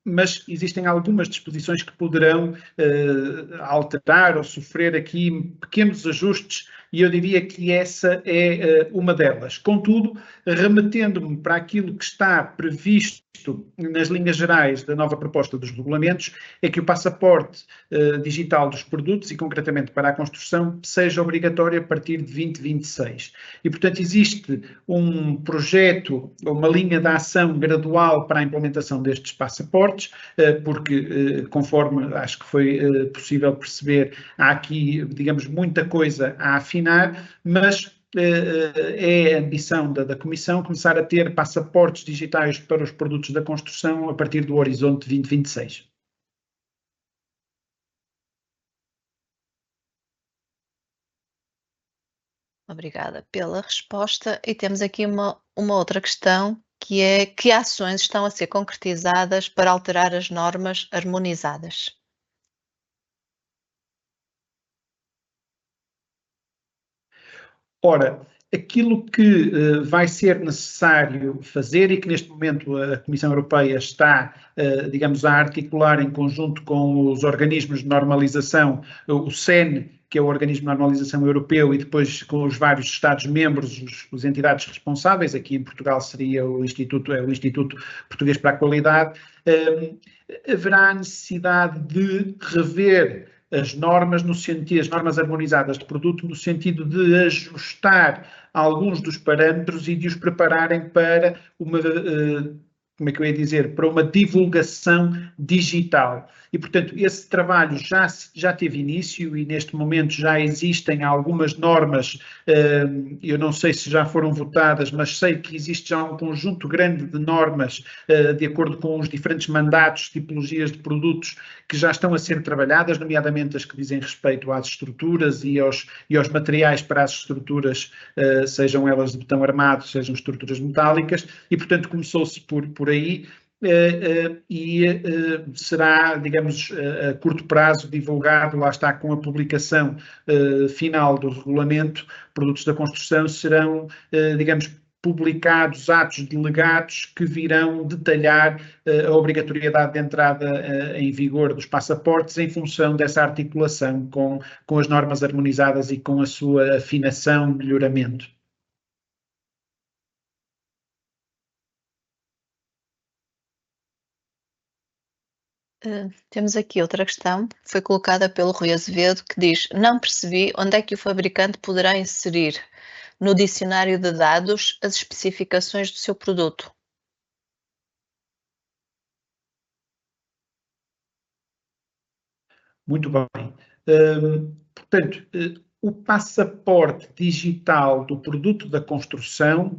mas existem algumas disposições que poderão alterar ou sofrer aqui pequenos ajustes, e eu diria que essa é uma delas. Contudo, remetendo-me para aquilo que está previsto nas linhas gerais da nova proposta dos regulamentos, é que o passaporte digital dos produtos, e concretamente para a construção, seja obrigatório a partir de 2026. E, portanto, existe um projeto, uma linha de ação gradual para a implementação destes passaportes, porque, conforme acho que foi possível perceber, há aqui, digamos, muita coisa a afinar, mas é a ambição da Comissão começar a ter passaportes digitais para os produtos da construção a partir do horizonte 2026. Obrigada pela resposta. E temos aqui uma outra questão, que é: que ações estão a ser concretizadas para alterar as normas harmonizadas? Ora, aquilo que vai ser necessário fazer e que neste momento a Comissão Europeia está, digamos, a articular em conjunto com os organismos de normalização, o SEN, que é o Organismo de Normalização Europeu, e depois com os vários Estados-membros, as entidades responsáveis, aqui em Portugal seria o Instituto Português para a Qualidade, haverá necessidade de rever as normas as normas harmonizadas de produto, no sentido de ajustar alguns dos parâmetros e de os prepararem para uma, como é que eu ia dizer, para uma divulgação digital. E, portanto, esse trabalho já teve início e, neste momento, já existem algumas normas, eu não sei se já foram votadas, mas sei que existe já um conjunto grande de normas, de acordo com os diferentes mandatos, tipologias de produtos, que já estão a ser trabalhadas, nomeadamente as que dizem respeito às estruturas e aos materiais para as estruturas, sejam elas de betão armado, sejam estruturas metálicas, e, portanto, começou-se por aí. E será, digamos, a curto prazo divulgado, lá está, com a publicação final do regulamento. Produtos da construção serão, digamos, publicados atos delegados que virão detalhar a obrigatoriedade de entrada em vigor dos passaportes em função dessa articulação com as normas harmonizadas e com a sua afinação, melhoramento. Temos aqui outra questão, foi colocada pelo Rui Azevedo, que diz: não percebi onde é que o fabricante poderá inserir no dicionário de dados as especificações do seu produto? Muito bem. Portanto, o passaporte digital do produto da construção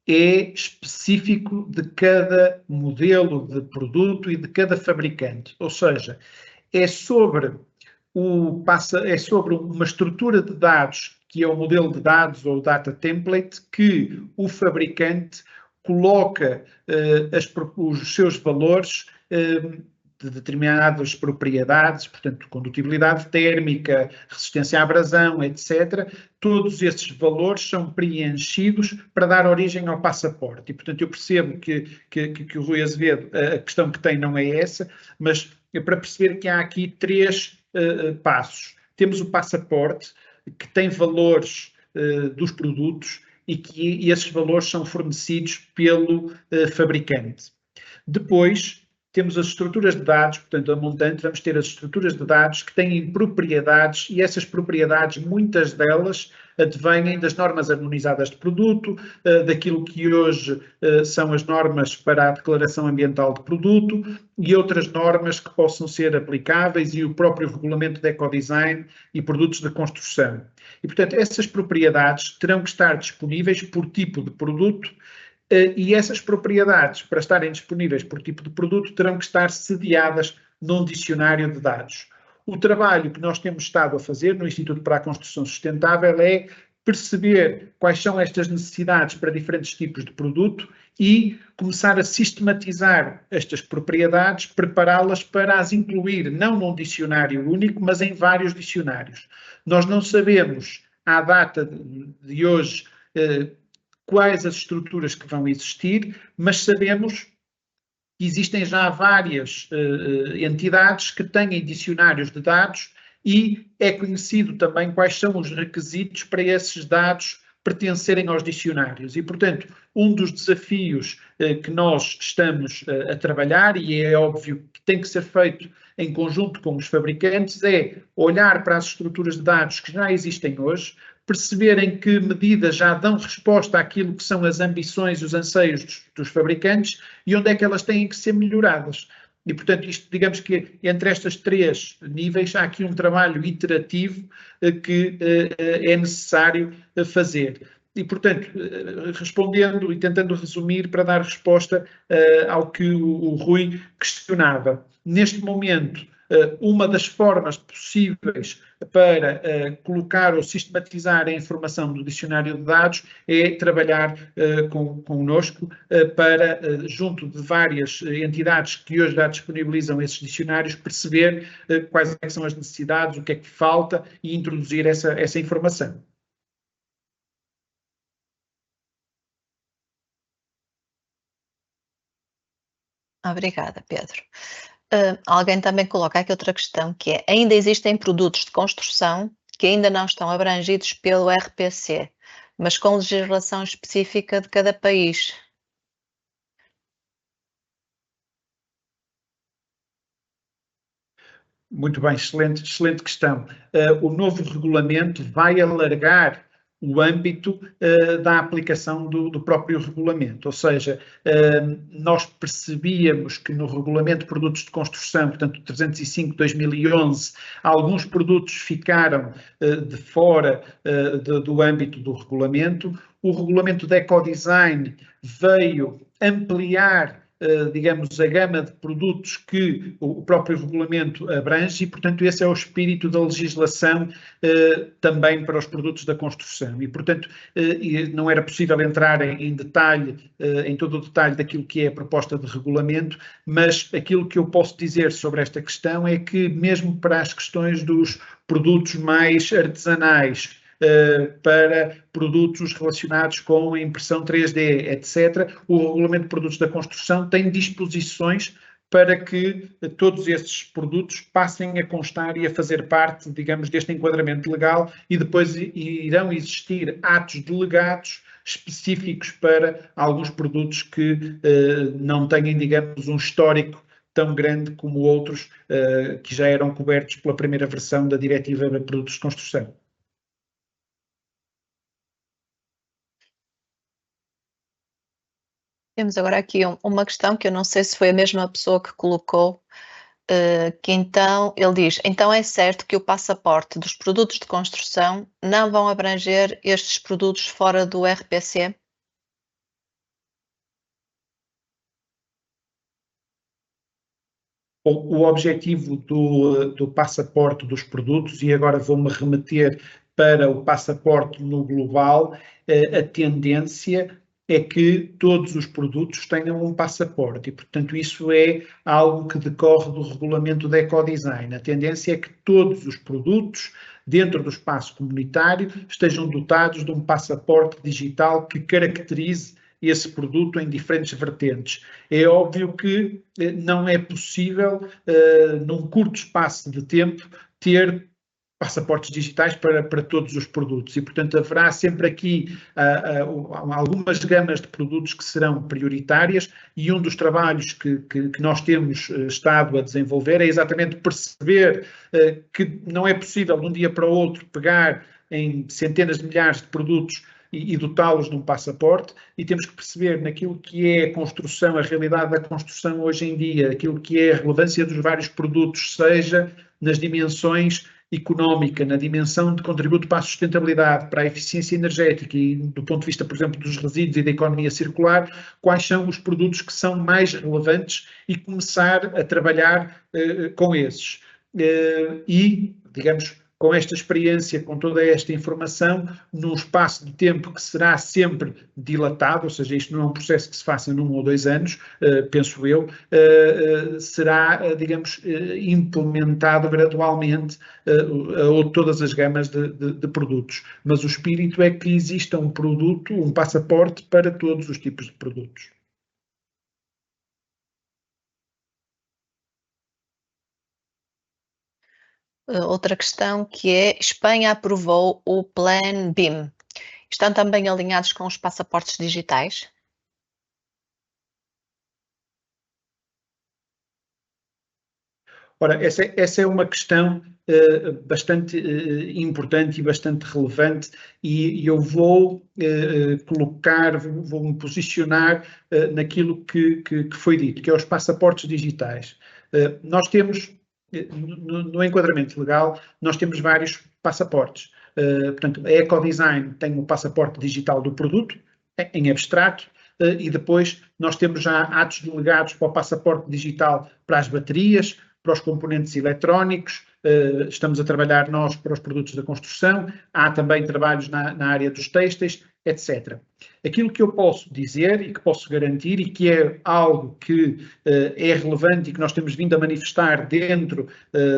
é específico de cada modelo de produto e de cada fabricante. Ou seja, é sobre uma estrutura de dados, que é o modelo de dados ou data template, que o fabricante coloca os seus valores de determinadas propriedades, portanto, condutibilidade térmica, resistência à abrasão, etc. Todos esses valores são preenchidos para dar origem ao passaporte. E, portanto, eu percebo que o Rui Azevedo, a questão que tem não é essa, mas é para perceber que há aqui três passos. Temos o passaporte, que tem valores dos produtos e esses valores são fornecidos pelo fabricante. Depois, temos as estruturas de dados, portanto, a montante, vamos ter as estruturas de dados que têm propriedades e essas propriedades, muitas delas, advêm das normas harmonizadas de produto, daquilo que hoje são as normas para a declaração ambiental de produto e outras normas que possam ser aplicáveis e o próprio regulamento de ecodesign e produtos de construção. E, portanto, essas propriedades terão que estar disponíveis por tipo de produto e essas propriedades, para estarem disponíveis por tipo de produto, terão que estar sediadas num dicionário de dados. O trabalho que nós temos estado a fazer no Instituto para a Construção Sustentável é perceber quais são estas necessidades para diferentes tipos de produto e começar a sistematizar estas propriedades, prepará-las para as incluir não num dicionário único, mas em vários dicionários. Nós não sabemos, à data de hoje, quais as estruturas que vão existir, mas sabemos que existem já várias entidades que têm dicionários de dados e é conhecido também quais são os requisitos para esses dados pertencerem aos dicionários. E, portanto, um dos desafios que nós estamos a trabalhar, e é óbvio que tem que ser feito em conjunto com os fabricantes, é olhar para as estruturas de dados que já existem hoje, perceberem que medidas já dão resposta àquilo que são as ambições e os anseios dos fabricantes e onde é que elas têm que ser melhoradas. E, portanto, isto, digamos que entre estas três níveis há aqui um trabalho iterativo que é necessário fazer. E, portanto, respondendo e tentando resumir para dar resposta ao que o Rui questionava. Neste momento, uma das formas possíveis para colocar ou sistematizar a informação do dicionário de dados é trabalhar connosco para, junto de várias entidades que hoje já disponibilizam esses dicionários, perceber quais são as necessidades, o que é que falta e introduzir essa informação. Obrigada, Pedro. Alguém também coloca aqui outra questão, que é: ainda existem produtos de construção que ainda não estão abrangidos pelo RPC, mas com legislação específica de cada país. Muito bem, excelente questão. O novo regulamento vai alargar o âmbito da aplicação do próprio regulamento, ou seja, nós percebíamos que no regulamento de produtos de construção, portanto 305 de 2011, alguns produtos ficaram de fora do âmbito do regulamento. O regulamento de ecodesign veio ampliar digamos, a gama de produtos que o próprio regulamento abrange e, portanto, esse é o espírito da legislação também para os produtos da construção. E, portanto, não era possível entrar em detalhe, em todo o detalhe daquilo que é a proposta de regulamento, mas aquilo que eu posso dizer sobre esta questão é que, mesmo para as questões dos produtos mais artesanais, para produtos relacionados com a impressão 3D, etc. O Regulamento de Produtos da Construção tem disposições para que todos esses produtos passem a constar e a fazer parte, digamos, deste enquadramento legal e depois irão existir atos delegados específicos para alguns produtos que não tenham, digamos, um histórico tão grande como outros que já eram cobertos pela primeira versão da Diretiva de Produtos de Construção. Temos agora aqui uma questão que eu não sei se foi a mesma pessoa que colocou, que então ele diz: então é certo que o passaporte dos produtos de construção não vão abranger estes produtos fora do RPC? O objetivo do passaporte dos produtos, e agora vou-me remeter para o passaporte no global, a tendência é que todos os produtos tenham um passaporte e, portanto, isso é algo que decorre do regulamento da Ecodesign. A tendência é que todos os produtos dentro do espaço comunitário estejam dotados de um passaporte digital que caracterize esse produto em diferentes vertentes. É óbvio que não é possível, num curto espaço de tempo, ter passaportes digitais para todos os produtos e, portanto, haverá sempre aqui algumas gamas de produtos que serão prioritárias e um dos trabalhos que nós temos estado a desenvolver é exatamente perceber que não é possível de um dia para o outro pegar em centenas de milhares de produtos e dotá-los de um passaporte, e temos que perceber naquilo que é a construção, a realidade da construção hoje em dia, aquilo que é a relevância dos vários produtos, seja nas dimensões económica, na dimensão de contributo para a sustentabilidade, para a eficiência energética e do ponto de vista, por exemplo, dos resíduos e da economia circular, quais são os produtos que são mais relevantes e começar a trabalhar com esses. E, digamos, com esta experiência, com toda esta informação, num espaço de tempo que será sempre dilatado, ou seja, isto não é um processo que se faça num ou 2 anos, penso eu, será, digamos, implementado gradualmente a todas as gamas de produtos. Mas o espírito é que exista um produto, um passaporte para todos os tipos de produtos. Outra questão que é: Espanha aprovou o Plan BIM. Estão também alinhados com os passaportes digitais? Ora, essa é uma questão bastante importante e bastante relevante e eu vou colocar, vou-me posicionar naquilo que foi dito, que é os passaportes digitais. Nós temos, no enquadramento legal, nós temos vários passaportes. Portanto, a Ecodesign tem o passaporte digital do produto, em abstrato, e depois nós temos já atos delegados para o passaporte digital para as baterias, para os componentes eletrónicos, estamos a trabalhar nós para os produtos da construção, há também trabalhos na área dos têxteis, etc. Aquilo que eu posso dizer e que posso garantir e que é algo que é relevante e que nós temos vindo a manifestar dentro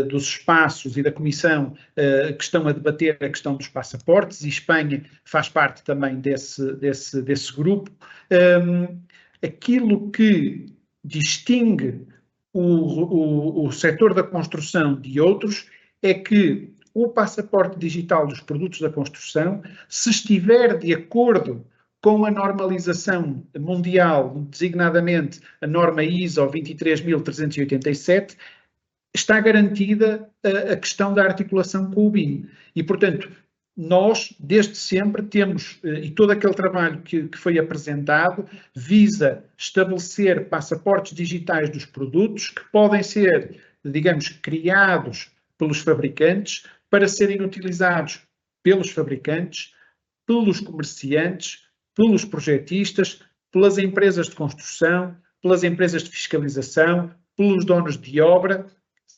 dos espaços e da comissão que estão a debater a questão dos passaportes, e Espanha faz parte também desse grupo, aquilo que distingue o setor da construção de outros é que o passaporte digital dos produtos da construção, se estiver de acordo com a normalização mundial, designadamente a norma ISO 23387, está garantida a questão da articulação com o BIM. E, portanto, nós, desde sempre, temos, e todo aquele trabalho que foi apresentado, visa estabelecer passaportes digitais dos produtos que podem ser, digamos, criados pelos fabricantes para serem utilizados pelos fabricantes, pelos comerciantes, pelos projetistas, pelas empresas de construção, pelas empresas de fiscalização, pelos donos de obra,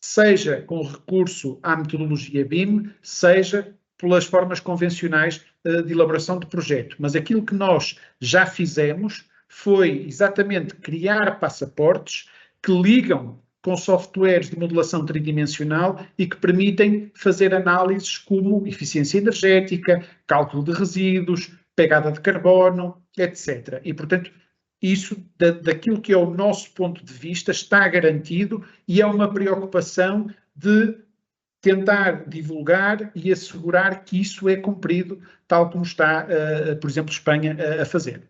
seja com recurso à metodologia BIM, seja pelas formas convencionais de elaboração de projeto. Mas aquilo que nós já fizemos foi exatamente criar passaportes que ligam com softwares de modelação tridimensional e que permitem fazer análises como eficiência energética, cálculo de resíduos, pegada de carbono, etc. E, portanto, isso, daquilo que é o nosso ponto de vista, está garantido e é uma preocupação de tentar divulgar e assegurar que isso é cumprido, tal como está, por exemplo, Espanha a fazer.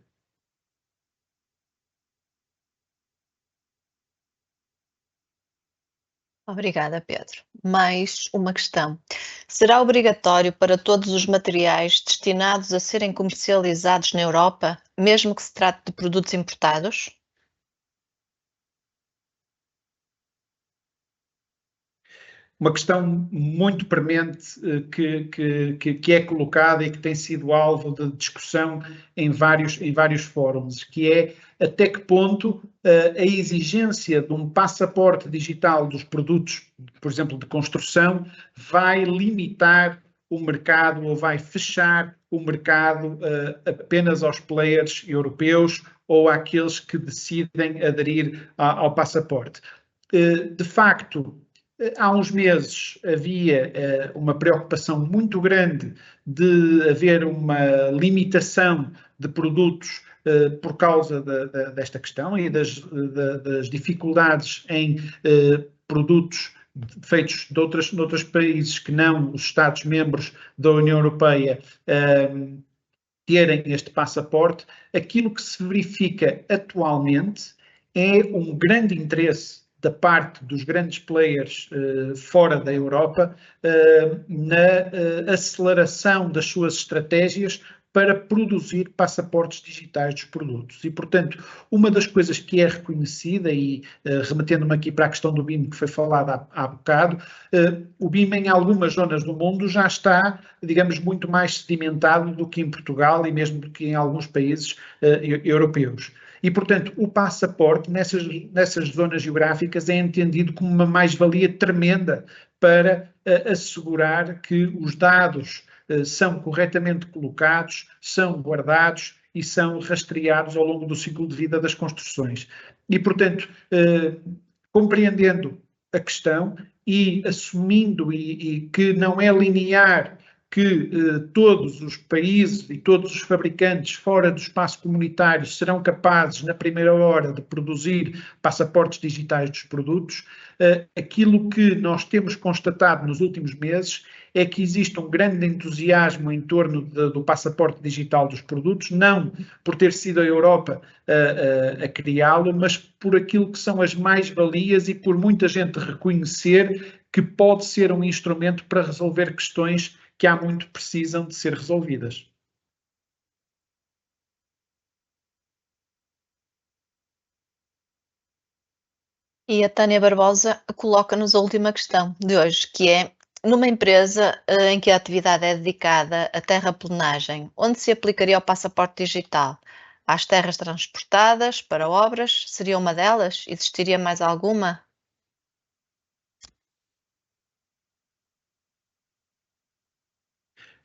Obrigada, Pedro. Mais uma questão. Será obrigatório para todos os materiais destinados a serem comercializados na Europa, mesmo que se trate de produtos importados? Uma questão muito premente que é colocada e que tem sido alvo de discussão em vários fóruns, que é até que ponto a exigência de um passaporte digital dos produtos, por exemplo, de construção, vai limitar o mercado ou vai fechar o mercado apenas aos players europeus ou àqueles que decidem aderir ao passaporte. De facto, há uns meses havia uma preocupação muito grande de haver uma limitação de produtos por causa desta questão e das dificuldades em produtos feitos de outros países que não os Estados-membros da União Europeia terem este passaporte. Aquilo que se verifica atualmente é um grande interesse da parte dos grandes players fora da Europa na aceleração das suas estratégias para produzir passaportes digitais dos produtos. E, portanto, uma das coisas que é reconhecida, e remetendo-me aqui para a questão do BIM que foi falada há bocado, o BIM em algumas zonas do mundo já está, digamos, muito mais sedimentado do que em Portugal e mesmo do que em alguns países europeus. E, portanto, o passaporte nessas zonas geográficas é entendido como uma mais-valia tremenda para assegurar que os dados são corretamente colocados, são guardados e são rastreados ao longo do ciclo de vida das construções. E, portanto, compreendendo a questão e assumindo e que não é linear que todos os países e todos os fabricantes fora do espaço comunitário serão capazes, na primeira hora, de produzir passaportes digitais dos produtos, aquilo que nós temos constatado nos últimos meses é que existe um grande entusiasmo em torno do passaporte digital dos produtos, não por ter sido a Europa a criá-lo, mas por aquilo que são as mais-valias e por muita gente reconhecer que pode ser um instrumento para resolver questões que há muito precisam de ser resolvidas. E a Tânia Barbosa coloca-nos a última questão de hoje, que é: numa empresa em que a atividade é dedicada à terraplenagem, onde se aplicaria o passaporte digital? Às terras transportadas para obras, seria uma delas? Existiria mais alguma?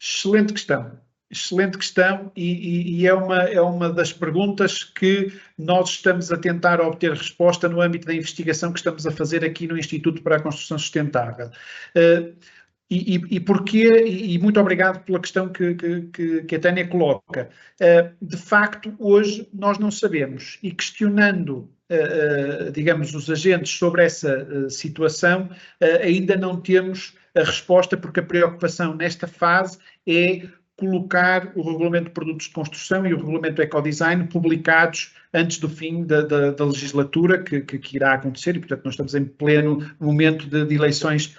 Excelente questão e é uma das perguntas que nós estamos a tentar obter resposta no âmbito da investigação que estamos a fazer aqui no Instituto para a Construção Sustentável. E porquê? E muito obrigado pela questão que a Tânia coloca. De facto, hoje nós não sabemos, e questionando, digamos, os agentes sobre essa situação, ainda não temos a resposta, porque a preocupação nesta fase é colocar o Regulamento de Produtos de Construção e o Regulamento Ecodesign publicados antes do fim da legislatura que irá acontecer, e portanto nós estamos em pleno momento de eleições,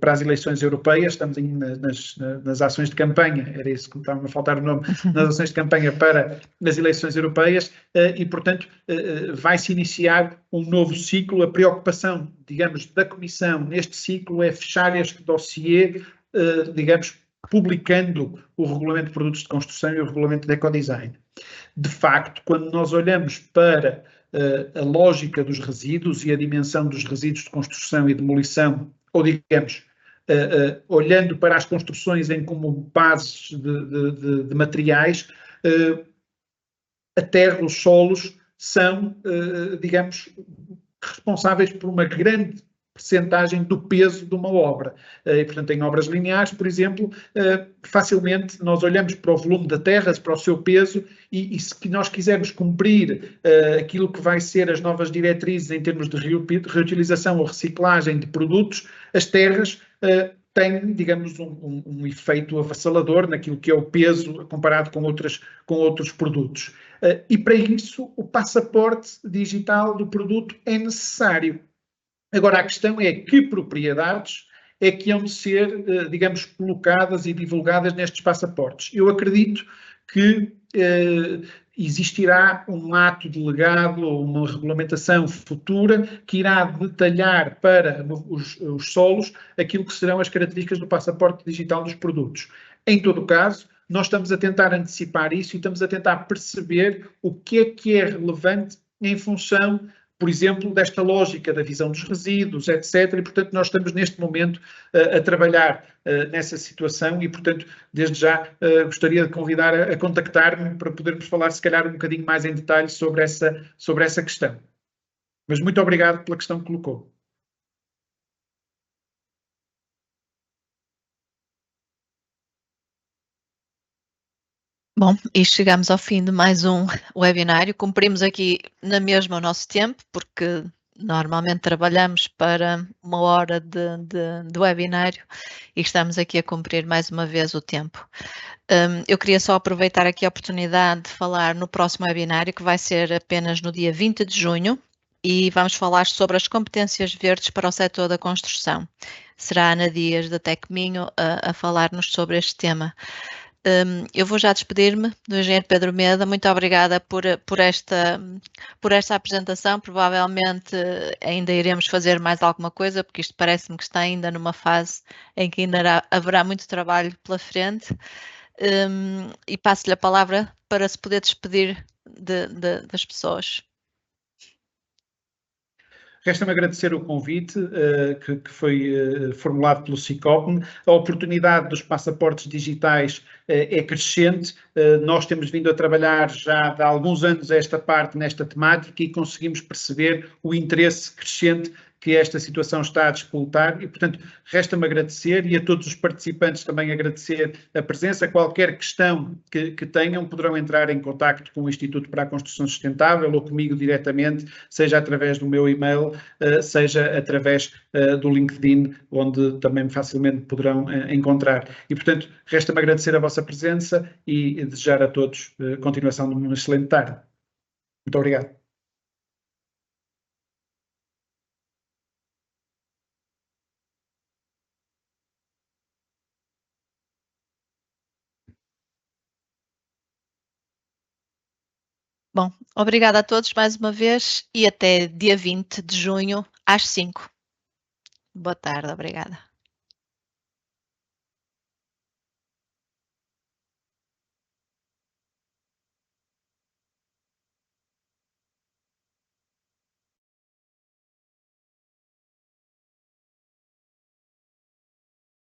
para as eleições europeias, estamos nas ações de campanha, era isso que estava a faltar o nome, nas ações de campanha para as eleições europeias, e portanto vai-se iniciar um novo ciclo. A preocupação, digamos, da Comissão neste ciclo é fechar este dossiê, digamos, publicando o Regulamento de Produtos de Construção e o Regulamento de Ecodesign. De facto, quando nós olhamos para a lógica dos resíduos e a dimensão dos resíduos de construção e demolição, ou digamos, olhando para as construções em como bases de materiais, a terra, os solos, são, digamos, responsáveis por uma grande percentagem do peso de uma obra. E, portanto, em obras lineares, por exemplo, facilmente nós olhamos para o volume da terra, para o seu peso, e se nós quisermos cumprir aquilo que vai ser as novas diretrizes em termos de reutilização ou reciclagem de produtos, as terras tem, digamos, um efeito avassalador naquilo que é o peso comparado com outros produtos. E para isso, o passaporte digital do produto é necessário. Agora, a questão é que propriedades é que hão de ser, digamos, colocadas e divulgadas nestes passaportes. Eu acredito que existirá um ato delegado ou uma regulamentação futura que irá detalhar para os solos aquilo que serão as características do passaporte digital dos produtos. Em todo o caso, nós estamos a tentar antecipar isso e estamos a tentar perceber o que é relevante em função, por exemplo, desta lógica da visão dos resíduos, etc. E, portanto, nós estamos neste momento a trabalhar nessa situação e, portanto, desde já gostaria de convidar a contactar-me para podermos falar, se calhar, um bocadinho mais em detalhe sobre essa questão. Mas muito obrigado pela questão que colocou. Bom, e chegamos ao fim de mais um webinário. Cumprimos aqui na mesma o nosso tempo, porque normalmente trabalhamos para 1 hora de webinário e estamos aqui a cumprir mais uma vez o tempo. Eu queria só aproveitar aqui a oportunidade de falar no próximo webinário, que vai ser apenas no dia 20 de junho, e vamos falar sobre as competências verdes para o setor da construção. Será a Ana Dias, da Tecminho, a falar-nos sobre este tema. Eu vou já despedir-me do engenheiro Pedro Meda. Muito obrigada por esta apresentação. Provavelmente ainda iremos fazer mais alguma coisa, porque isto parece-me que está ainda numa fase em que ainda haverá muito trabalho pela frente. E passo-lhe a palavra para se poder despedir das pessoas. Resta-me agradecer o convite que foi formulado pelo SICOPN. A oportunidade dos passaportes digitais é crescente. Nós temos vindo a trabalhar já há alguns anos esta parte, nesta temática, e conseguimos perceber o interesse crescente que esta situação está a disputar e, portanto, resta-me agradecer e a todos os participantes também agradecer a presença. Qualquer questão que tenham, poderão entrar em contacto com o Instituto para a Construção Sustentável ou comigo diretamente, seja através do meu e-mail, seja através do LinkedIn, onde também facilmente poderão encontrar. E, portanto, resta-me agradecer a vossa presença e desejar a todos continuação de uma excelente tarde. Muito obrigado. Bom, obrigada a todos mais uma vez e até dia 20 de junho às 5. Boa tarde, obrigada.